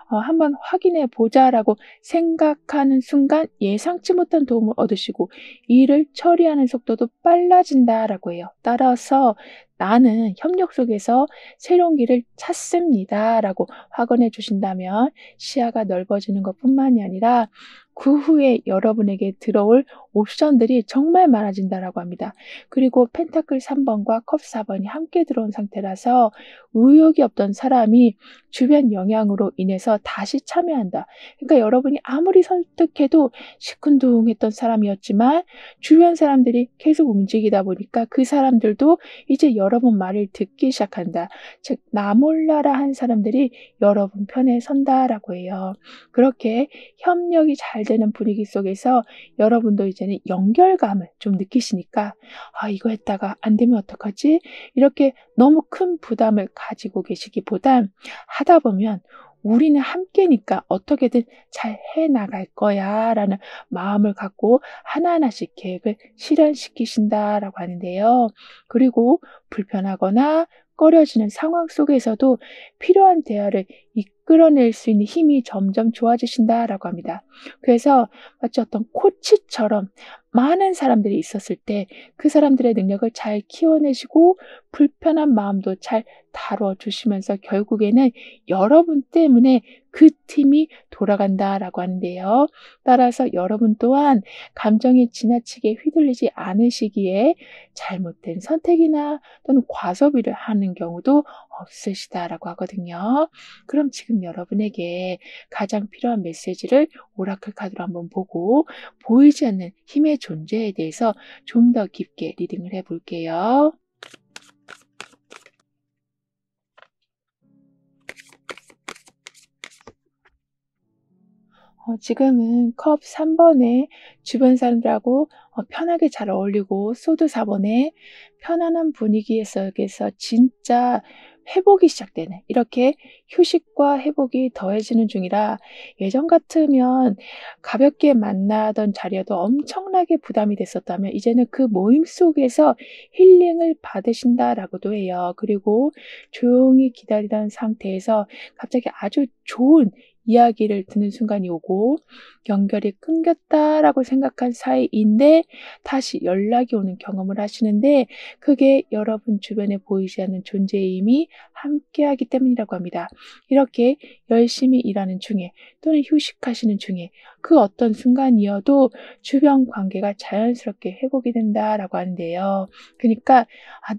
A: 한번 확인해 보자라고 생각하는 순간 예상치 못한 도움을 얻으시고 일을 처리하는 속도도 빨라진다라고 해요. 따라서 나는 협력 속에서 새로운 길을 찾습니다라고 확언해 주신다면 시야가 넓어지는 것뿐만이 아니라 그 후에 여러분에게 들어올 옵션들이 정말 많아진다라고 합니다. 그리고 펜타클 3번과 컵 4번이 함께 들어온 상태라서 의욕이 없던 사람이 주변 영향으로 인해서 다시 참여한다. 그러니까 여러분이 아무리 설득해도 시큰둥했던 사람이었지만 주변 사람들이 계속 움직이다 보니까 그 사람들도 이제 여러분 말을 듣기 시작한다. 즉, 나 몰라라 한 사람들이 여러분 편에 선다라고 해요. 그렇게 협력이 잘 되는 분위기 속에서 여러분도 이제는 연결감을 좀 느끼시니까 이거 했다가 안 되면 어떡하지? 이렇게 너무 큰 부담을 가지고 계시기보단 하다 보면 우리는 함께니까 어떻게든 잘 해나갈 거야 라는 마음을 갖고 하나하나씩 계획을 실현시키신다라고 하는데요. 그리고 불편하거나 꺼려지는 상황 속에서도 필요한 대화를 이끌어낼 수 있는 힘이 점점 좋아지신다라고 합니다. 그래서 마치 어떤 코치처럼 많은 사람들이 있었을 때 그 사람들의 능력을 잘 키워내시고 불편한 마음도 잘 다뤄주시면서 결국에는 여러분 때문에 그 팀이 돌아간다라고 하는데요. 따라서 여러분 또한 감정이 지나치게 휘둘리지 않으시기에 잘못된 선택이나 또는 과소비를 하는 경우도 없으시다라고 하거든요. 그럼 지금 여러분에게 가장 필요한 메시지를 오라클 카드로 한번 보고 보이지 않는 힘의 존재에 대해서 좀 더 깊게 리딩을 해볼게요. 지금은 컵 3번에 주변 사람들하고 편하게 잘 어울리고, 소드 4번에 편안한 분위기 속에서 진짜 회복이 시작되는, 이렇게 휴식과 회복이 더해지는 중이라 예전 같으면 가볍게 만나던 자리여도 엄청나게 부담이 됐었다면 이제는 그 모임 속에서 힐링을 받으신다라고도 해요. 그리고 조용히 기다리던 상태에서 갑자기 아주 좋은 이야기를 듣는 순간이 오고, 연결이 끊겼다라고 생각한 사이인데 다시 연락이 오는 경험을 하시는데 그게 여러분 주변에 보이지 않는 존재의 힘이 함께하기 때문이라고 합니다. 이렇게 열심히 일하는 중에 또는 휴식하시는 중에 그 어떤 순간이어도 주변 관계가 자연스럽게 회복이 된다라고 하는데요. 그러니까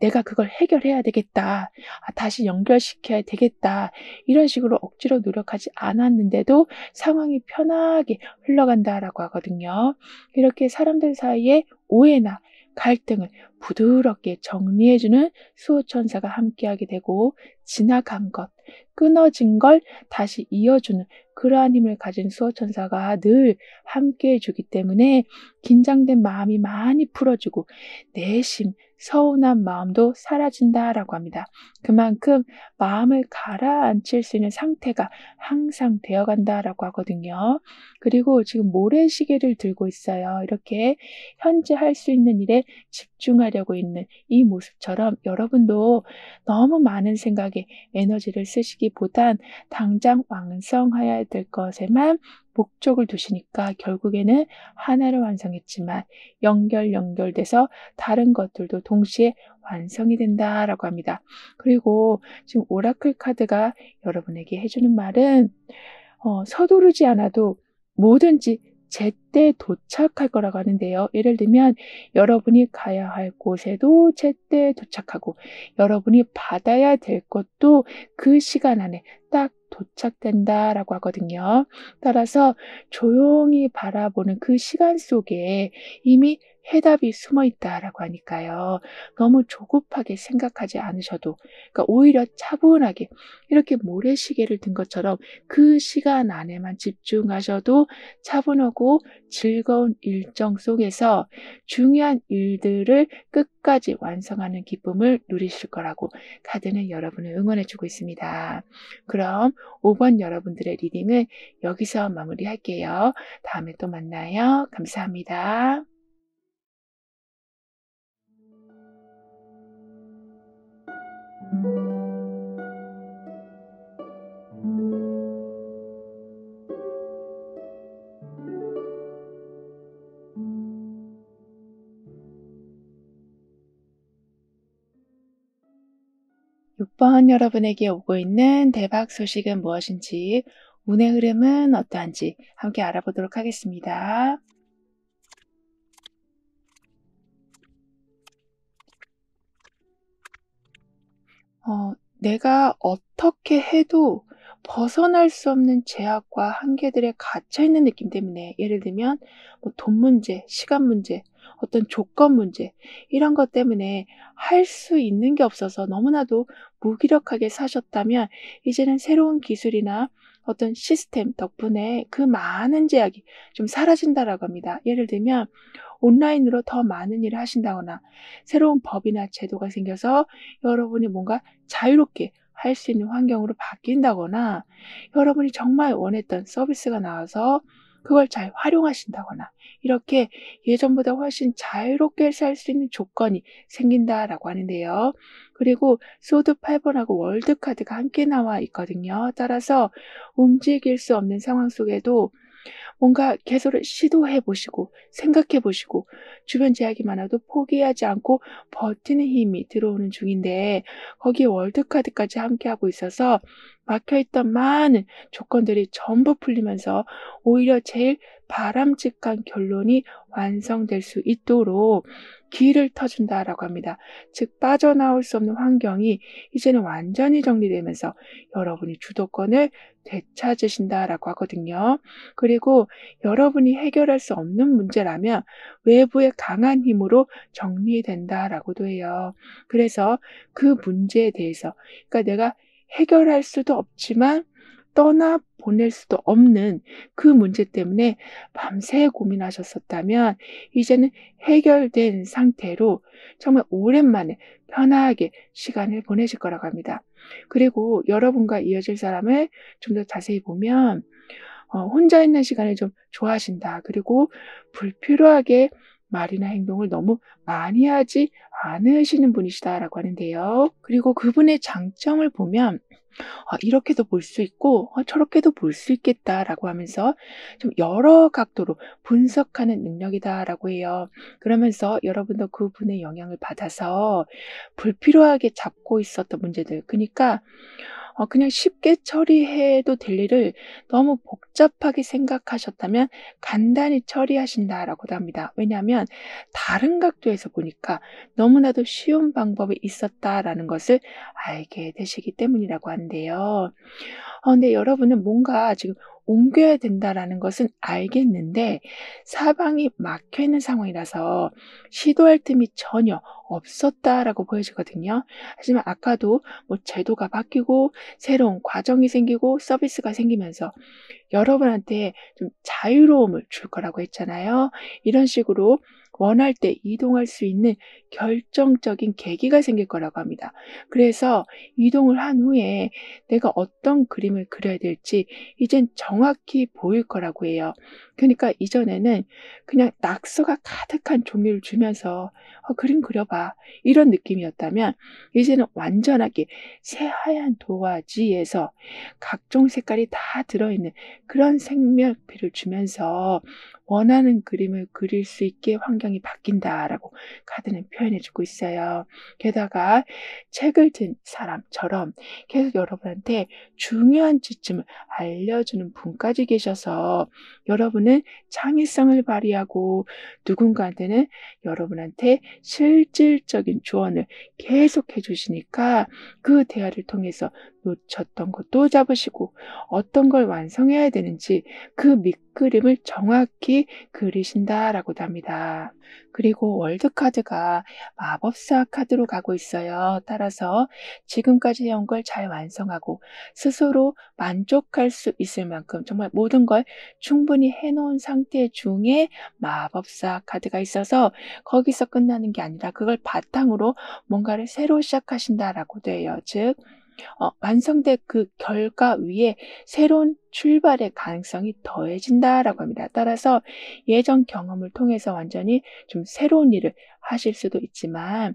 A: 내가 그걸 해결해야 되겠다. 다시 연결시켜야 되겠다. 이런 식으로 억지로 노력하지 않았는데도 상황이 편하게 흘러간다라고 하거든요. 이렇게 사람들 사이에 오해나 갈등을 부드럽게 정리해주는 수호천사가 함께하게 되고, 지나간 것, 끊어진 걸 다시 이어주는 그러한 힘을 가진 수호천사가 늘 함께해 주기 때문에 긴장된 마음이 많이 풀어지고 내심 서운한 마음도 사라진다라고 합니다. 그만큼 마음을 가라앉힐 수 있는 상태가 항상 되어간다라고 하거든요. 그리고 지금 모래시계를 들고 있어요. 이렇게 현재 할 수 있는 일에 집중하려고 있는 이 모습처럼 여러분도 너무 많은 생각에 에너지를 쓰시기보단 당장 완성해야 될 것에만 목적을 두시니까 결국에는 하나를 완성했지만 연결돼서 다른 것들도 동시에 완성이 된다라고 합니다. 그리고 지금 오라클 카드가 여러분에게 해주는 말은 서두르지 않아도 뭐든지 제때 도착할 거라고 하는데요. 예를 들면 여러분이 가야 할 곳에도 제때 도착하고, 여러분이 받아야 될 것도 그 시간 안에 딱 도착된다라고 하거든요. 따라서 조용히 바라보는 그 시간 속에 이미 해답이 숨어 있다라고 하니까요. 너무 조급하게 생각하지 않으셔도, 그러니까 오히려 차분하게 이렇게 모래시계를 든 것처럼 그 시간 안에만 집중하셔도 차분하고 즐거운 일정 속에서 중요한 일들을 끝까지 완성하는 기쁨을 누리실 거라고 카드는 여러분을 응원해 주고 있습니다. 그럼 5번 여러분들의 리딩은 여기서 마무리할게요. 다음에 또 만나요. 감사합니다. 6번 여러분에게 오고 있는 대박 소식은 무엇인지, 운의 흐름은 어떠한지 함께 알아보도록 하겠습니다. 내가 어떻게 해도 벗어날 수 없는 제약과 한계들에 갇혀 있는 느낌 때문에, 예를 들면 뭐 돈 문제, 시간 문제, 어떤 조건 문제, 이런 것 때문에 할 수 있는 게 없어서 너무나도 무기력하게 사셨다면, 이제는 새로운 기술이나 어떤 시스템 덕분에 그 많은 제약이 좀 사라진다라고 합니다. 예를 들면 온라인으로 더 많은 일을 하신다거나, 새로운 법이나 제도가 생겨서 여러분이 뭔가 자유롭게 할 수 있는 환경으로 바뀐다거나, 여러분이 정말 원했던 서비스가 나와서 그걸 잘 활용하신다거나, 이렇게 예전보다 훨씬 자유롭게 살 수 있는 조건이 생긴다라고 하는데요. 그리고 소드 8번하고 월드 카드가 함께 나와 있거든요. 따라서 움직일 수 없는 상황 속에도 뭔가 계속 시도해 보시고 생각해 보시고, 주변 제약이 많아도 포기하지 않고 버티는 힘이 들어오는 중인데, 거기에 월드카드까지 함께하고 있어서 막혀있던 많은 조건들이 전부 풀리면서 오히려 제일 바람직한 결론이 완성될 수 있도록 길을 터준다라고 합니다. 즉, 빠져나올 수 없는 환경이 이제는 완전히 정리되면서 여러분이 주도권을 되찾으신다라고 하거든요. 그리고 여러분이 해결할 수 없는 문제라면 외부의 강한 힘으로 정리된다라고도 해요. 그래서 그 문제에 대해서, 그러니까 내가 해결할 수도 없지만 떠나 보낼 수도 없는 그 문제 때문에 밤새 고민하셨었다면, 이제는 해결된 상태로 정말 오랜만에 편하게 시간을 보내실 거라고 합니다. 그리고 여러분과 이어질 사람을 좀 더 자세히 보면 혼자 있는 시간을 좀 좋아하신다. 그리고 불필요하게 말이나 행동을 너무 많이 하지 않으시는 분이시다라고 하는데요. 그리고 그분의 장점을 보면 이렇게도 볼 수 있고 저렇게도 볼 수 있겠다라고 하면서 좀 여러 각도로 분석하는 능력이다라고 해요. 그러면서 여러분도 그분의 영향을 받아서 불필요하게 잡고 있었던 문제들, 그러니까 그냥 쉽게 처리해도 될 일을 너무 복잡하게 생각하셨다면 간단히 처리하신다라고도 합니다. 왜냐하면 다른 각도에서 보니까 너무나도 쉬운 방법이 있었다라는 것을 알게 되시기 때문이라고 하는데요. 근데 여러분은 뭔가 지금 옮겨야 된다라는 것은 알겠는데 사방이 막혀 있는 상황이라서 시도할 틈이 전혀 없었다라고 보여지거든요. 하지만 아까도 뭐 제도가 바뀌고 새로운 과정이 생기고 서비스가 생기면서 여러분한테 좀 자유로움을 줄 거라고 했잖아요. 이런 식으로 원할 때 이동할 수 있는 결정적인 계기가 생길 거라고 합니다. 그래서 이동을 한 후에 내가 어떤 그림을 그려야 될지 이젠 정확히 보일 거라고 해요. 그러니까 이전에는 그냥 낙서가 가득한 종이를 주면서 그림 그려봐, 이런 느낌이었다면, 이제는 완전하게 새하얀 도화지에서 각종 색깔이 다 들어있는 그런 색연필을 주면서 원하는 그림을 그릴 수 있게 환경이 바뀐다라고 카드는 표현해 주고 있어요. 게다가 책을 든 사람처럼 계속 여러분한테 중요한 지점을 알려주는 분까지 계셔서 여러분은 창의성을 발휘하고 누군가한테는 여러분한테 실질적인 조언을 계속해 주시니까 그 대화를 통해서 놓쳤던 것도 잡으시고 어떤 걸 완성해야 되는지 그 밑그림을 정확히 그리신다라고도 합니다. 그리고 월드카드가 마법사 카드로 가고 있어요. 따라서 지금까지 해온 걸 잘 완성하고 스스로 만족할 수 있을 만큼 정말 모든 걸 충분히 해놓은 상태 중에 마법사 카드가 있어서 거기서 끝나는 게 아니라 그걸 바탕으로 뭔가를 새로 시작하신다라고도 해요. 즉 완성된 그 결과 위에 새로운 출발의 가능성이 더해진다라고 합니다. 따라서 예전 경험을 통해서 완전히 좀 새로운 일을 하실 수도 있지만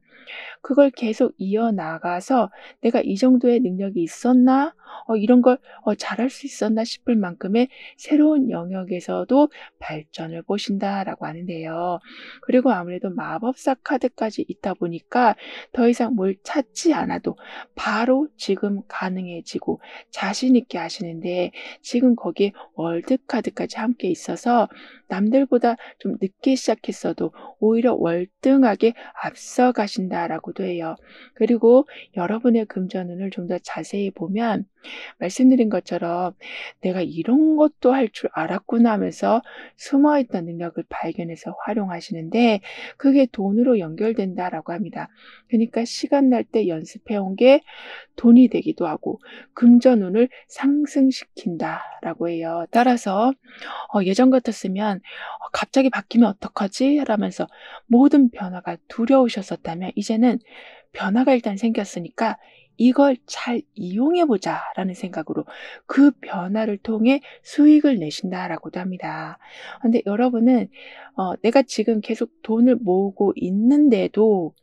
A: 그걸 계속 이어나가서 '내가 이 정도의 능력이 있었나? 이런 걸 잘할 수 있었나?' 싶을 만큼의 새로운 영역에서도 발전을 보신다라고 하는데요. 그리고 아무래도 마법사 카드까지 있다 보니까 더 이상 뭘 찾지 않아도 바로 지금 가능해지고 자신 있게 하시는데 지금 거기에 월드 카드까지 함께 있어서 남들보다 좀 늦게 시작했어도 오히려 월등하게 앞서가신다라고도 해요. 그리고 여러분의 금전운을 좀 더 자세히 보면 말씀드린 것처럼 '내가 이런 것도 할 줄 알았구나.' 하면서 숨어있던 능력을 발견해서 활용하시는데 그게 돈으로 연결된다라고 합니다. 그러니까 시간 날 때 연습해 온 게 돈이 되기도 하고 금전운을 상승시킨다라고 해요. 따라서 예전 같았으면 '갑자기 바뀌면 어떡하지?' 라면서 모든 변화가 두려우셨었다면 이제는 변화가 일단 생겼으니까 '이걸 잘 이용해 보자.'라는 생각으로 그 변화를 통해 수익을 내신다라고도 합니다. 근데 여러분은 내가 지금 계속 돈을 모으고 있는데도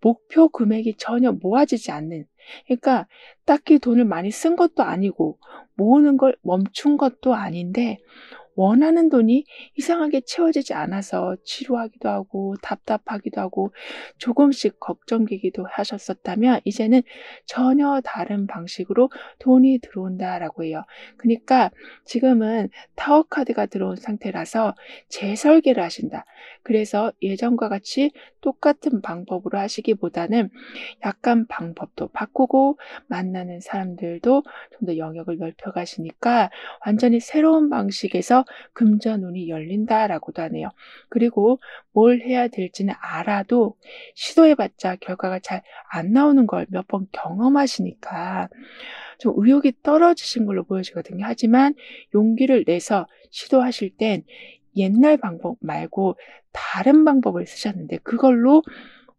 A: 목표 금액이 전혀 모아지지 않는, 그러니까 딱히 돈을 많이 쓴 것도 아니고 모으는 걸 멈춘 것도 아닌데 원하는 돈이 이상하게 채워지지 않아서 지루하기도 하고 답답하기도 하고 조금씩 걱정되기도 하셨었다면 이제는 전혀 다른 방식으로 돈이 들어온다라고 해요. 그러니까 지금은 타워 카드가 들어온 상태라서 재설계를 하신다. 그래서 예전과 같이 똑같은 방법으로 하시기보다는 약간 방법도 바꾸고 만나는 사람들도 좀 더 영역을 넓혀 가시니까 완전히 새로운 방식에서 금전운이 열린다라고도 하네요. 그리고 뭘 해야 될지는 알아도 시도해 봤자 결과가 잘 안 나오는 걸 몇 번 경험하시니까 좀 의욕이 떨어지신 걸로 보여지거든요. 하지만 용기를 내서 시도하실 땐 옛날 방법 말고 다른 방법을 쓰셨는데 그걸로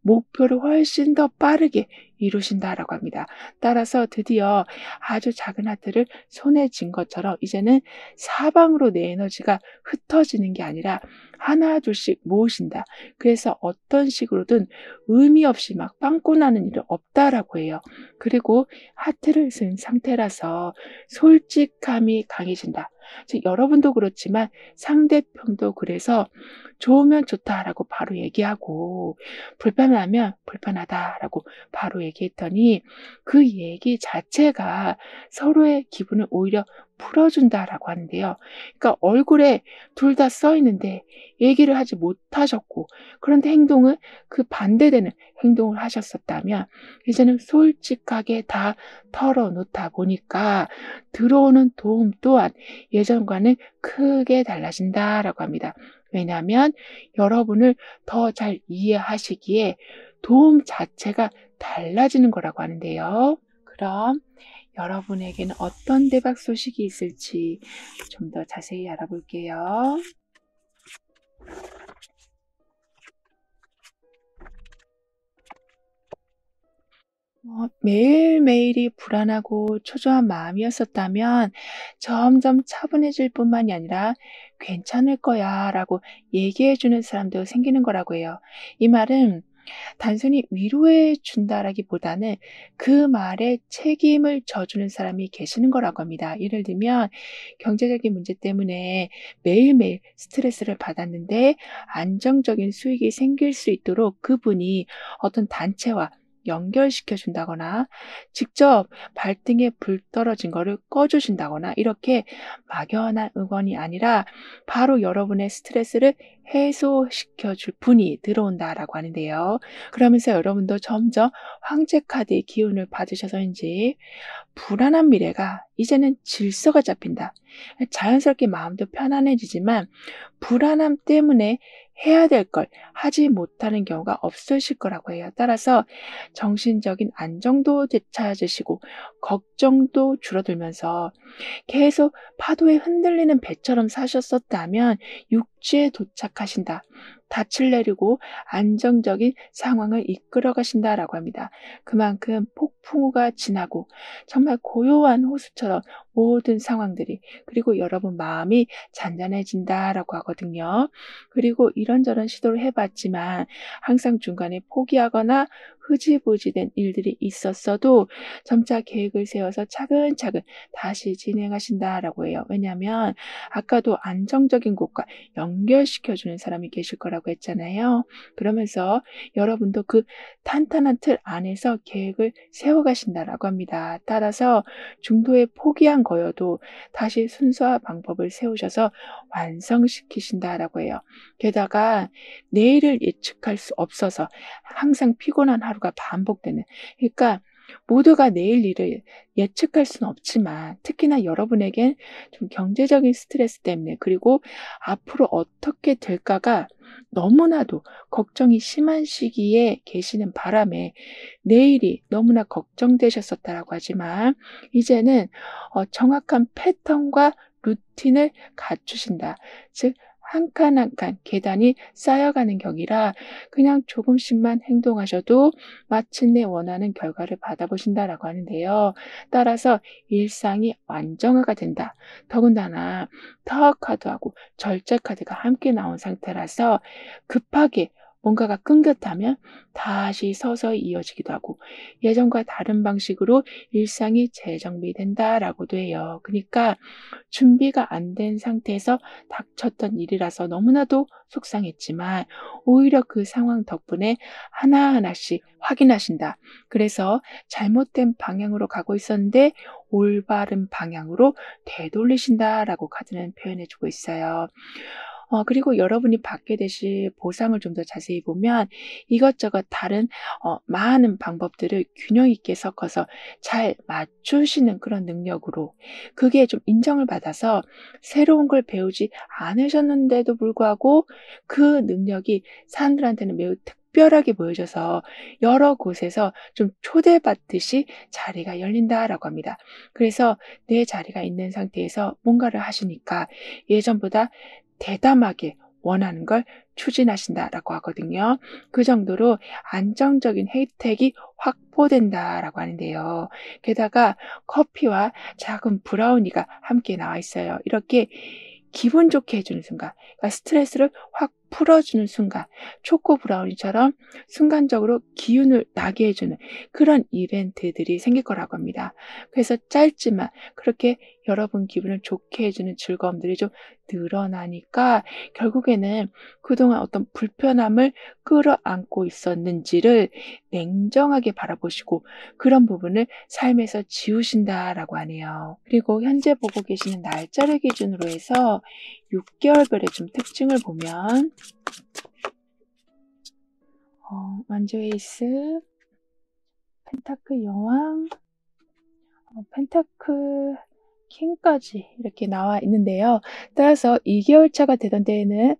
A: 목표를 훨씬 더 빠르게 이루신다라고 합니다. 따라서 드디어 아주 작은 하트를 손에 쥔 것처럼 이제는 사방으로 내 에너지가 흩어지는 게 아니라 하나 둘씩 모으신다. 그래서 어떤 식으로든 의미 없이 막 빵꾸 나는 일은 없다라고 해요. 그리고 하트를 쓴 상태라서 솔직함이 강해진다. 즉 여러분도 그렇지만 상대편도 그래서 "좋으면 좋다."라고 바로 얘기하고 "불편하면 불편하다."라고 바로 얘기했더니 그 얘기 자체가 서로의 기분을 오히려 풀어준다라고 하는데요. 그러니까 얼굴에 둘 다 써 있는데 얘기를 하지 못하셨고 그런데 행동은 그 반대되는 행동을 하셨었다면 이제는 솔직하게 다 털어놓다 보니까 들어오는 도움 또한 예전과는 크게 달라진다라고 합니다. 왜냐하면 여러분을 더 잘 이해하시기에 도움 자체가 달라지는 거라고 하는데요. 그럼 여러분에게는 어떤 대박 소식이 있을지 좀 더 자세히 알아볼게요. 매일매일이 불안하고 초조한 마음이었었다면 점점 차분해질 뿐만이 아니라 "괜찮을 거야 라고 얘기해 주는 사람도 생기는 거라고 해요. 이 말은 단순히 위로해 준다라기보다는 그 말에 책임을 져주는 사람이 계시는 거라고 합니다. 예를 들면 경제적인 문제 때문에 매일매일 스트레스를 받았는데 안정적인 수익이 생길 수 있도록 그분이 어떤 단체와 연결시켜 준다거나 직접 발등에 불 떨어진 거를 꺼 주신다거나 이렇게 막연한 응원이 아니라 바로 여러분의 스트레스를 해소시켜 줄 분이 들어온다라고 하는데요. 그러면서 여러분도 점점 황제 카드의 기운을 받으셔서인지 불안한 미래가 이제는 질서가 잡힌다. 자연스럽게 마음도 편안해지지만 불안함 때문에 해야 될 걸 하지 못하는 경우가 없으실 거라고 해요. 따라서 정신적인 안정도 되찾으시고 걱정도 줄어들면서 계속 파도에 흔들리는 배처럼 사셨었다면 육지에 도착하신다. 닻을 내리고 안정적인 상황을 이끌어 가신다라고 합니다. 그만큼 폭풍우가 지나고 정말 고요한 호수처럼 모든 상황들이 그리고 여러분 마음이 잔잔해진다라고 하거든요. 그리고 이런저런 시도를 해 봤지만 항상 중간에 포기하거나 흐지부지된 일들이 있었어도 점차 계획을 세워서 차근차근 다시 진행하신다라고 해요. 왜냐하면 아까도 안정적인 곳과 연결시켜 주는 사람이 계실 거라고 했잖아요. 그러면서 여러분도 그 탄탄한 틀 안에서 계획을 세워 가신다라고 합니다. 따라서 중도에 포기한 거여도 다시 순서와 방법을 세우셔서 완성시키신다라고 해요. 게다가 내일을 예측할 수 없어서 항상 피곤한 하루가 반복되는, 그러니까 모두가 내일 일을 예측할 수는 없지만 특히나 여러분에겐 좀 경제적인 스트레스 때문에 그리고 앞으로 어떻게 될까가 너무나도 걱정이 심한 시기에 계시는 바람에 내일이 너무나 걱정되셨었다라고 하지만 이제는 정확한 패턴과 루틴을 갖추신다. 즉 한 칸 한 칸 계단이 쌓여가는 격이라 그냥 조금씩만 행동하셔도 마침내 원하는 결과를 받아보신다라고 하는데요. 따라서 일상이 안정화가 된다. 더군다나 타워 카드하고 절제 카드가 함께 나온 상태라서 급하게 뭔가가 끊겼다면 다시 서서히 이어지기도 하고 예전과 다른 방식으로 일상이 재정비된다라고도 해요. 그러니까 준비가 안 된 상태에서 닥쳤던 일이라서 너무나도 속상했지만 오히려 그 상황 덕분에 하나하나씩 확인하신다. 그래서 잘못된 방향으로 가고 있었는데 올바른 방향으로 되돌리신다라고 카드는 표현해 주고 있어요. 그리고 여러분이 받게 되실 보상을 좀 더 자세히 보면 이것저것 다른 많은 방법들을 균형 있게 섞어서 잘 맞추시는 그런 능력으로 그게 좀 인정을 받아서 새로운 걸 배우지 않으셨는데도 불구하고 그 능력이 사람들한테는 매우 특별하게 보여져서 여러 곳에서 좀 초대받듯이 자리가 열린다라고 합니다. 그래서 내 자리가 있는 상태에서 뭔가를 하시니까 예전보다 대담하게 원하는 걸 추진하신다라고 하거든요. 그 정도로 안정적인 혜택이 확보된다라고 하는데요. 게다가 커피와 작은 브라우니가 함께 나와 있어요. 이렇게 기분 좋게 해주는 순간, 그러니까 스트레스를 확 풀어주는 순간, 초코 브라우니처럼 순간적으로 기운을 나게 해주는 그런 이벤트들이 생길 거라고 합니다. 그래서 짧지만 그렇게 여러분 기분을 좋게 해주는 즐거움들이 좀 늘어나니까 결국에는 그동안 어떤 불편함을 끌어안고 있었는지를 냉정하게 바라보시고 그런 부분을 삶에서 지우신다라고 하네요. 그리고 현재 보고 계시는 날짜를 기준으로 해서 6개월별의 좀 특징을 보면 완주 에이스, 펜타클 여왕, 펜타클 킹까지 이렇게 나와 있는데요. 따라서 2개월 차가 되던 데에는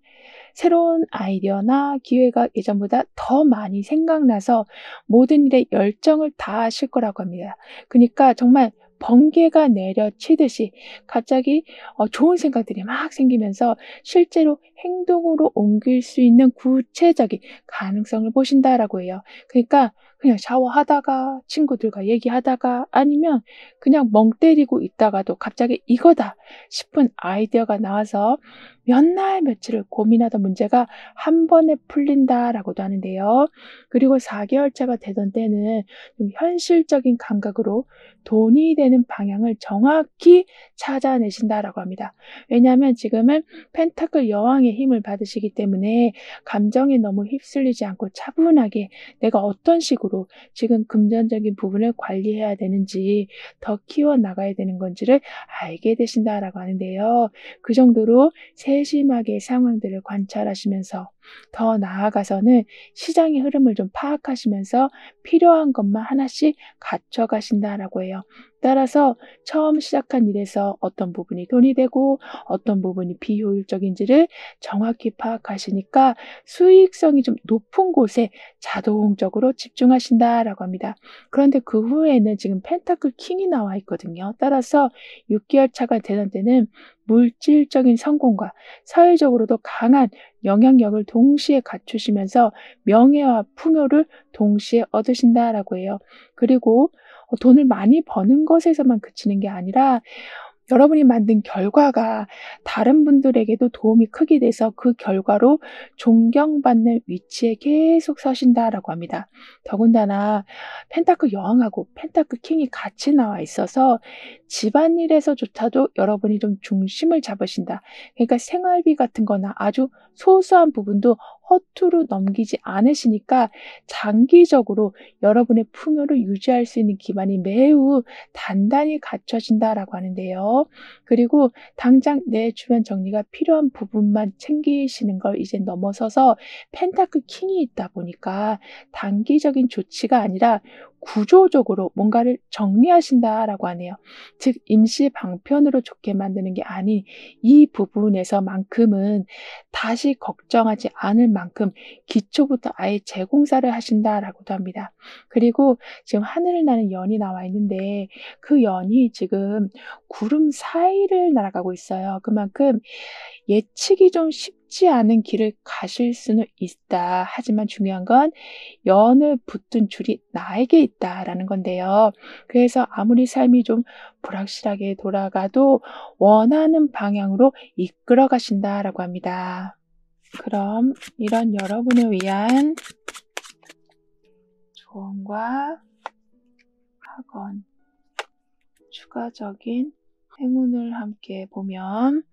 A: 새로운 아이디어나 기회가 예전보다 더 많이 생각나서 모든 일에 열정을 다하실 거라고 합니다. 그러니까 정말 번개가 내려치듯이 갑자기 좋은 생각들이 막 생기면서 실제로 행동으로 옮길 수 있는 구체적인 가능성을 보신다라고 해요. 그러니까 그냥 샤워하다가 친구들과 얘기하다가 아니면 그냥 멍 때리고 있다가도 갑자기 이거다 싶은 아이디어가 나와서 몇 날 며칠을 고민하던 문제가 한 번에 풀린다라고도 하는데요. 그리고 4개월차가 되던 때는 좀 현실적인 감각으로 돈이 되는 방향을 정확히 찾아내신다라고 합니다. 왜냐하면 지금은 펜타클 여왕의 힘을 받으시기 때문에 감정에 너무 휩쓸리지 않고 차분하게 내가 어떤 식으로 지금 금전적인 부분을 관리해야 되는지, 더 키워나가야 되는 건지를 알게 되신다라고 하는데요. 그 정도로 세심하게 상황들을 관찰하시면서 더 나아가서는 시장의 흐름을 좀 파악하시면서 필요한 것만 하나씩 갖춰가신다라고 해요. 따라서 처음 시작한 일에서 어떤 부분이 돈이 되고 어떤 부분이 비효율적인지를 정확히 파악하시니까 수익성이 좀 높은 곳에 자동적으로 집중하신다라고 합니다. 그런데 그 후에는 지금 펜타클 킹이 나와 있거든요. 따라서 6개월 차가 되던 때는 물질적인 성공과 사회적으로도 강한 영향력을 동시에 갖추시면서 명예와 풍요를 동시에 얻으신다라고 해요. 그리고 돈을 많이 버는 것에서만 그치는 게 아니라 여러분이 만든 결과가 다른 분들에게도 도움이 크게 돼서 그 결과로 존경받는 위치에 계속 서신다라고 합니다. 더군다나 펜타클 여왕하고 펜타클 킹이 같이 나와 있어서 집안일에서조차도 여러분이 좀 중심을 잡으신다. 그러니까 생활비 같은 거나 아주 소소한 부분도 허투루 넘기지 않으시니까 장기적으로 여러분의 풍요를 유지할 수 있는 기반이 매우 단단히 갖춰진다라고 하는데요. 그리고 당장 내 주변 정리가 필요한 부분만 챙기시는 걸 이제 넘어서서 펜타클 킹이 있다 보니까 단기적인 조치가 아니라 구조적으로 뭔가를 정리하신다라고 하네요. 즉 임시 방편으로 좋게 만드는 게 아닌 이 부분에서만큼은 다시 걱정하지 않을 만큼 기초부터 아예 재공사를 하신다라고도 합니다. 그리고 지금 하늘을 나는 연이 나와 있는데 그 연이 지금 구름 사이를 날아가고 있어요. 그만큼 예측이 좀 쉽지 않은 길을 가실 수는 있다. 하지만 중요한 건 연을 붙든 줄이 나에게 있다라는 건데요. 그래서 아무리 삶이 좀 불확실하게 돌아가도 원하는 방향으로 이끌어 가신다라고 합니다. 그럼 이런 여러분을 위한 조언과 학원, 추가적인 행운을 함께 보면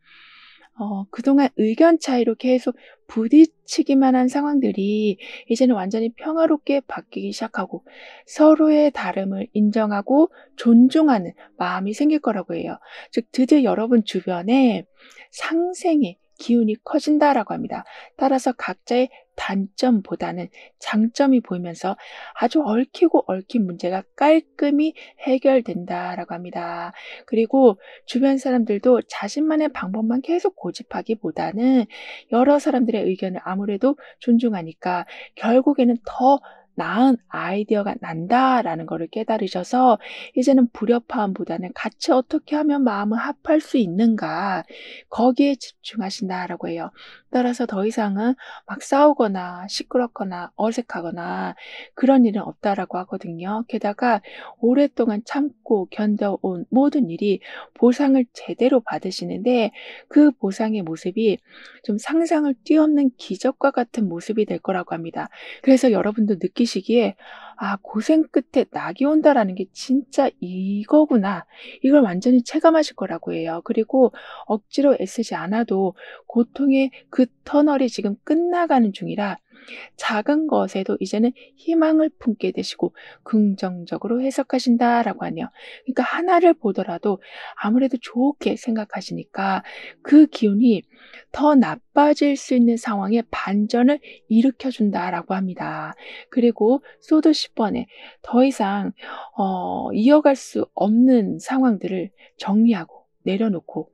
A: 그동안 의견 차이로 계속 부딪히기만 한 상황들이 이제는 완전히 평화롭게 바뀌기 시작하고 서로의 다름을 인정하고 존중하는 마음이 생길 거라고 해요. 즉 드디어 여러분 주변에 상생의 기운이 커진다라고 합니다. 따라서 각자의 단점보다는 장점이 보이면서 아주 얽히고 얽힌 문제가 깔끔히 해결된다라고 합니다. 그리고 주변 사람들도 자신만의 방법만 계속 고집하기보다는 여러 사람들의 의견을 아무래도 존중하니까 결국에는 더 나은 아이디어가 난다라는 것을 깨달으셔서 이제는 불협화음보다는 같이 어떻게 하면 마음을 합할 수 있는가 거기에 집중하신다라고 해요. 따라서 더 이상은 막 싸우거나 시끄럽거나 어색하거나 그런 일은 없다라고 하거든요. 게다가 오랫동안 참고 견뎌온 모든 일이 보상을 제대로 받으시는데 그 보상의 모습이 좀 상상을 뛰어넘는 기적과 같은 모습이 될 거라고 합니다. 그래서 여러분도 느끼시기에 '아 고생 끝에 낙이 온다.'라는 게 진짜 이거구나. 이걸 완전히 체감하실 거라고 해요. 그리고 억지로 애쓰지 않아도 고통의 그 터널이 지금 끝나가는 중이라 작은 것에도 이제는 희망을 품게 되시고 긍정적으로 해석하신다라고 하네요. 그러니까 하나를 보더라도 아무래도 좋게 생각하시니까 그 기운이 더 나빠질 수 있는 상황에 반전을 일으켜 준다라고 합니다. 그리고 소드 10번에 더 이상 이어갈 수 없는 상황들을 정리하고 내려놓고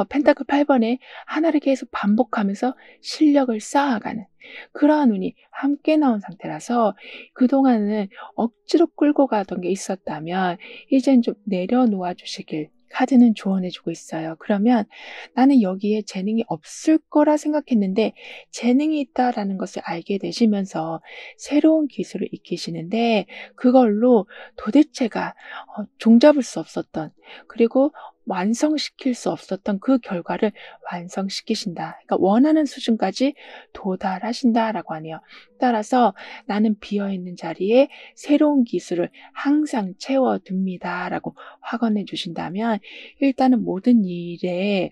A: 펜타클 8번에 하나를 계속 반복하면서 실력을 쌓아가는 그러한 운이 함께 나온 상태라서 그동안은 억지로 끌고 가던 게 있었다면 이젠 좀 내려놓아 주시길 카드는 조언해 주고 있어요. 그러면 '나는 여기에 재능이 없을 거라 생각했는데 재능이 있다.'라는 것을 알게 되시면서 새로운 기술을 익히시는데 그걸로 도대체가 종잡을 수 없었던 그리고 완성시킬 수 없었던 그 결과를 완성시키신다. 그러니까 원하는 수준까지 도달하신다라고 하네요. 따라서 나는 비어있는 자리에 새로운 기술을 항상 채워둡니다라고 확언해 주신다면 일단은 모든 일에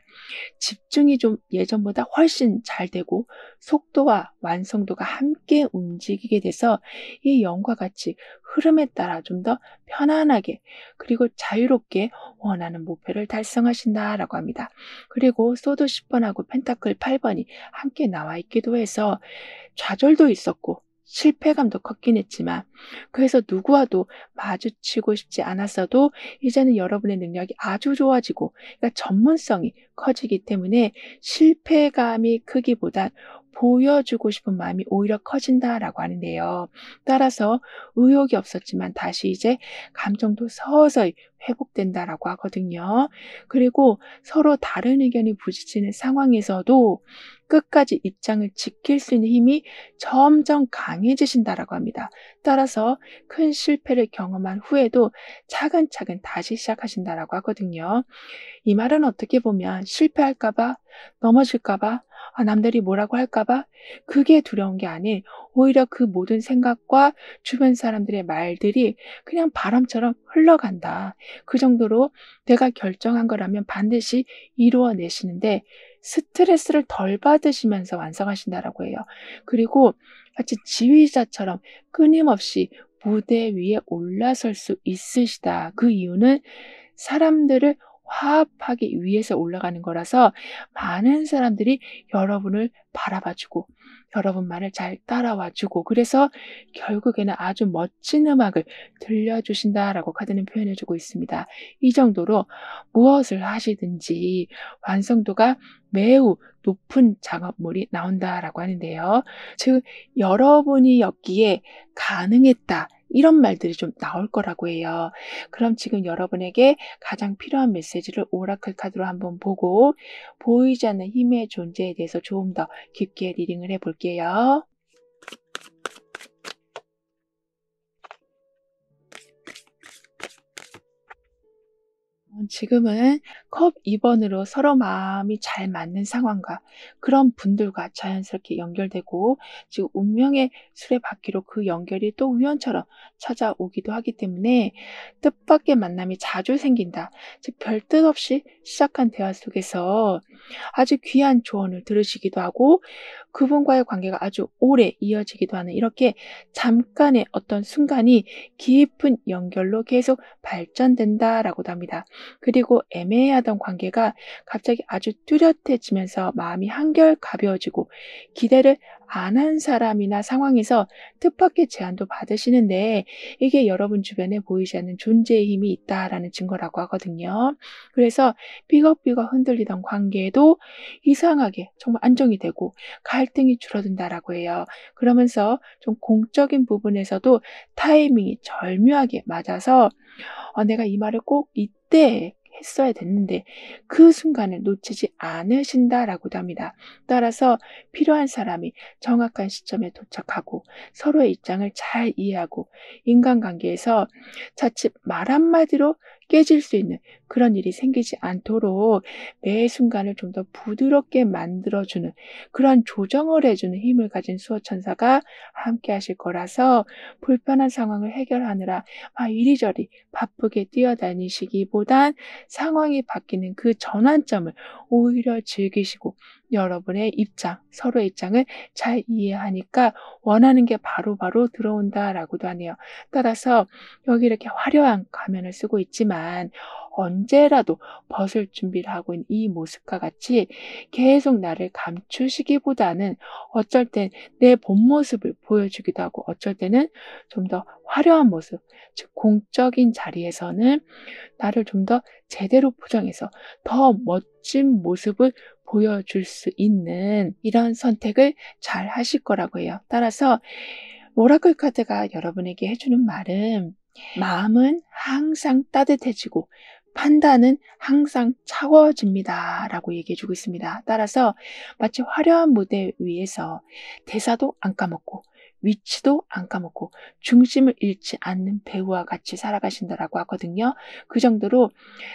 A: 집중이 좀 예전보다 훨씬 잘 되고 속도와 완성도가 함께 움직이게 돼서 이 영과 같이 흐름에 따라 좀 더 편안하게 그리고 자유롭게 원하는 목표를 달성하신다라고 합니다. 그리고 소드 10번하고 펜타클 8번이 함께 나와 있기도 해서 좌절도 있었고 실패감도 컸긴 했지만 그래서 누구와도 마주치고 싶지 않았어도 이제는 여러분의 능력이 아주 좋아지고 그러니까 전문성이 커지기 때문에 실패감이 크기보단 보여주고 싶은 마음이 오히려 커진다라고 하는데요. 따라서 의욕이 없었지만 다시 이제 감정도 서서히 회복된다라고 하거든요. 그리고 서로 다른 의견이 부딪히는 상황에서도 끝까지 입장을 지킬 수 있는 힘이 점점 강해지신다라고 합니다. 따라서 큰 실패를 경험한 후에도 차근차근 다시 시작하신다라고 하거든요. 이 말은 어떻게 보면 실패할까 봐, 넘어질까 봐, 남들이 뭐라고 할까 봐 그게 두려운 게 아닌 오히려 그 모든 생각과 주변 사람들의 말들이 그냥 바람처럼 흘러간다. 그 정도로 내가 결정한 거라면 반드시 이루어내시는데 스트레스를 덜 받으시면서 완성하신다라고 해요. 그리고 마치 지휘자처럼 끊임없이 무대 위에 올라설 수 있으시다. 그 이유는 사람들을 화합하기 위해서 올라가는 거라서 많은 사람들이 여러분을 바라봐주고 여러분 말을 잘 따라와주고 그래서 결국에는 아주 멋진 음악을 들려주신다라고 카드는 표현해주고 있습니다. 이 정도로 무엇을 하시든지 완성도가 매우 높은 작업물이 나온다라고 하는데요. 즉 여러분이 였기에 가능했다. 이런 말들이 좀 나올 거라고 해요. 그럼 지금 여러분에게 가장 필요한 메시지를 오라클 카드로 한번 보고 보이지 않는 힘의 존재에 대해서 조금 더 깊게 리딩을 해볼게요. 지금은 컵 2번으로 서로 마음이 잘 맞는 상황과 그런 분들과 자연스럽게 연결되고 지금 운명의 수레바퀴로 그 연결이 또 우연처럼 찾아오기도 하기 때문에 뜻밖의 만남이 자주 생긴다. 즉 별 뜻 없이 시작한 대화 속에서 아주 귀한 조언을 들으시기도 하고 그분과의 관계가 아주 오래 이어지기도 하는 이렇게 잠깐의 어떤 순간이 깊은 연결로 계속 발전된다라고도 합니다. 그리고 애매하던 관계가 갑자기 아주 뚜렷해지면서 마음이 한결 가벼워지고 기대를 안 한 사람이나 상황에서 뜻밖의 제안도 받으시는데 이게 여러분 주변에 보이지 않는 존재의 힘이 있다라는 증거라고 하거든요. 그래서 삐걱삐걱 흔들리던 관계도 이상하게 정말 안정이 되고 갈등이 줄어든다라고 해요. 그러면서 좀 공적인 부분에서도 타이밍이 절묘하게 맞아서 내가 이 말을 꼭 이때 했어야 됐는데 그 순간을 놓치지 않으신다라고도 합니다. 따라서 필요한 사람이 정확한 시점에 도착하고 서로의 입장을 잘 이해하고 인간관계에서 자칫 말 한마디로 깨질 수 있는 그런 일이 생기지 않도록 매 순간을 좀 더 부드럽게 만들어주는 그런 조정을 해주는 힘을 가진 수호천사가 함께 하실 거라서 불편한 상황을 해결하느라 이리저리 바쁘게 뛰어다니시기보단 상황이 바뀌는 그 전환점을 오히려 즐기시고 여러분의 입장, 서로의 입장을 잘 이해하니까 원하는 게 바로바로 들어온다라고도 하네요. 따라서 여기 이렇게 화려한 가면을 쓰고 있지만 언제라도 벗을 준비를 하고 있는 이 모습과 같이 계속 나를 감추시기보다는 어쩔 땐 내 본 모습을 보여주기도 하고 어쩔 때는 좀 더 화려한 모습, 즉 공적인 자리에서는 나를 좀 더 제대로 포장해서 더 멋진 모습을 보여줄 수 있는 이런 선택을 잘 하실 거라고 해요. 따라서 오라클 카드가 여러분에게 해주는 말은 마음은 항상 따뜻해지고 판단은 항상 차가워집니다. 라고 얘기해 주고 있습니다. 따라서 마치 화려한 무대 위에서 대사도 안 까먹고 위치도 안 까먹고 중심을 잃지 않는 배우와 같이 살아가신다라고 하거든요. 그 정도로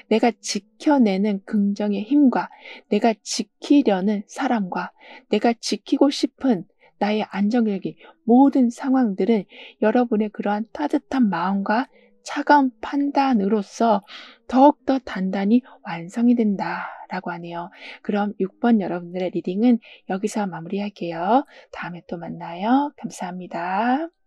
A: 내가 지켜내는 긍정의 힘과 내가 지키려는 사람과 내가 지키고 싶은 나의 안정적인 모든 상황들은 여러분의 그러한 따뜻한 마음과 차가운 판단으로서 더욱더 단단히 완성이 된다라고 하네요. 그럼 6번 여러분들의 리딩은 여기서 마무리할게요. 다음에 또 만나요. 감사합니다.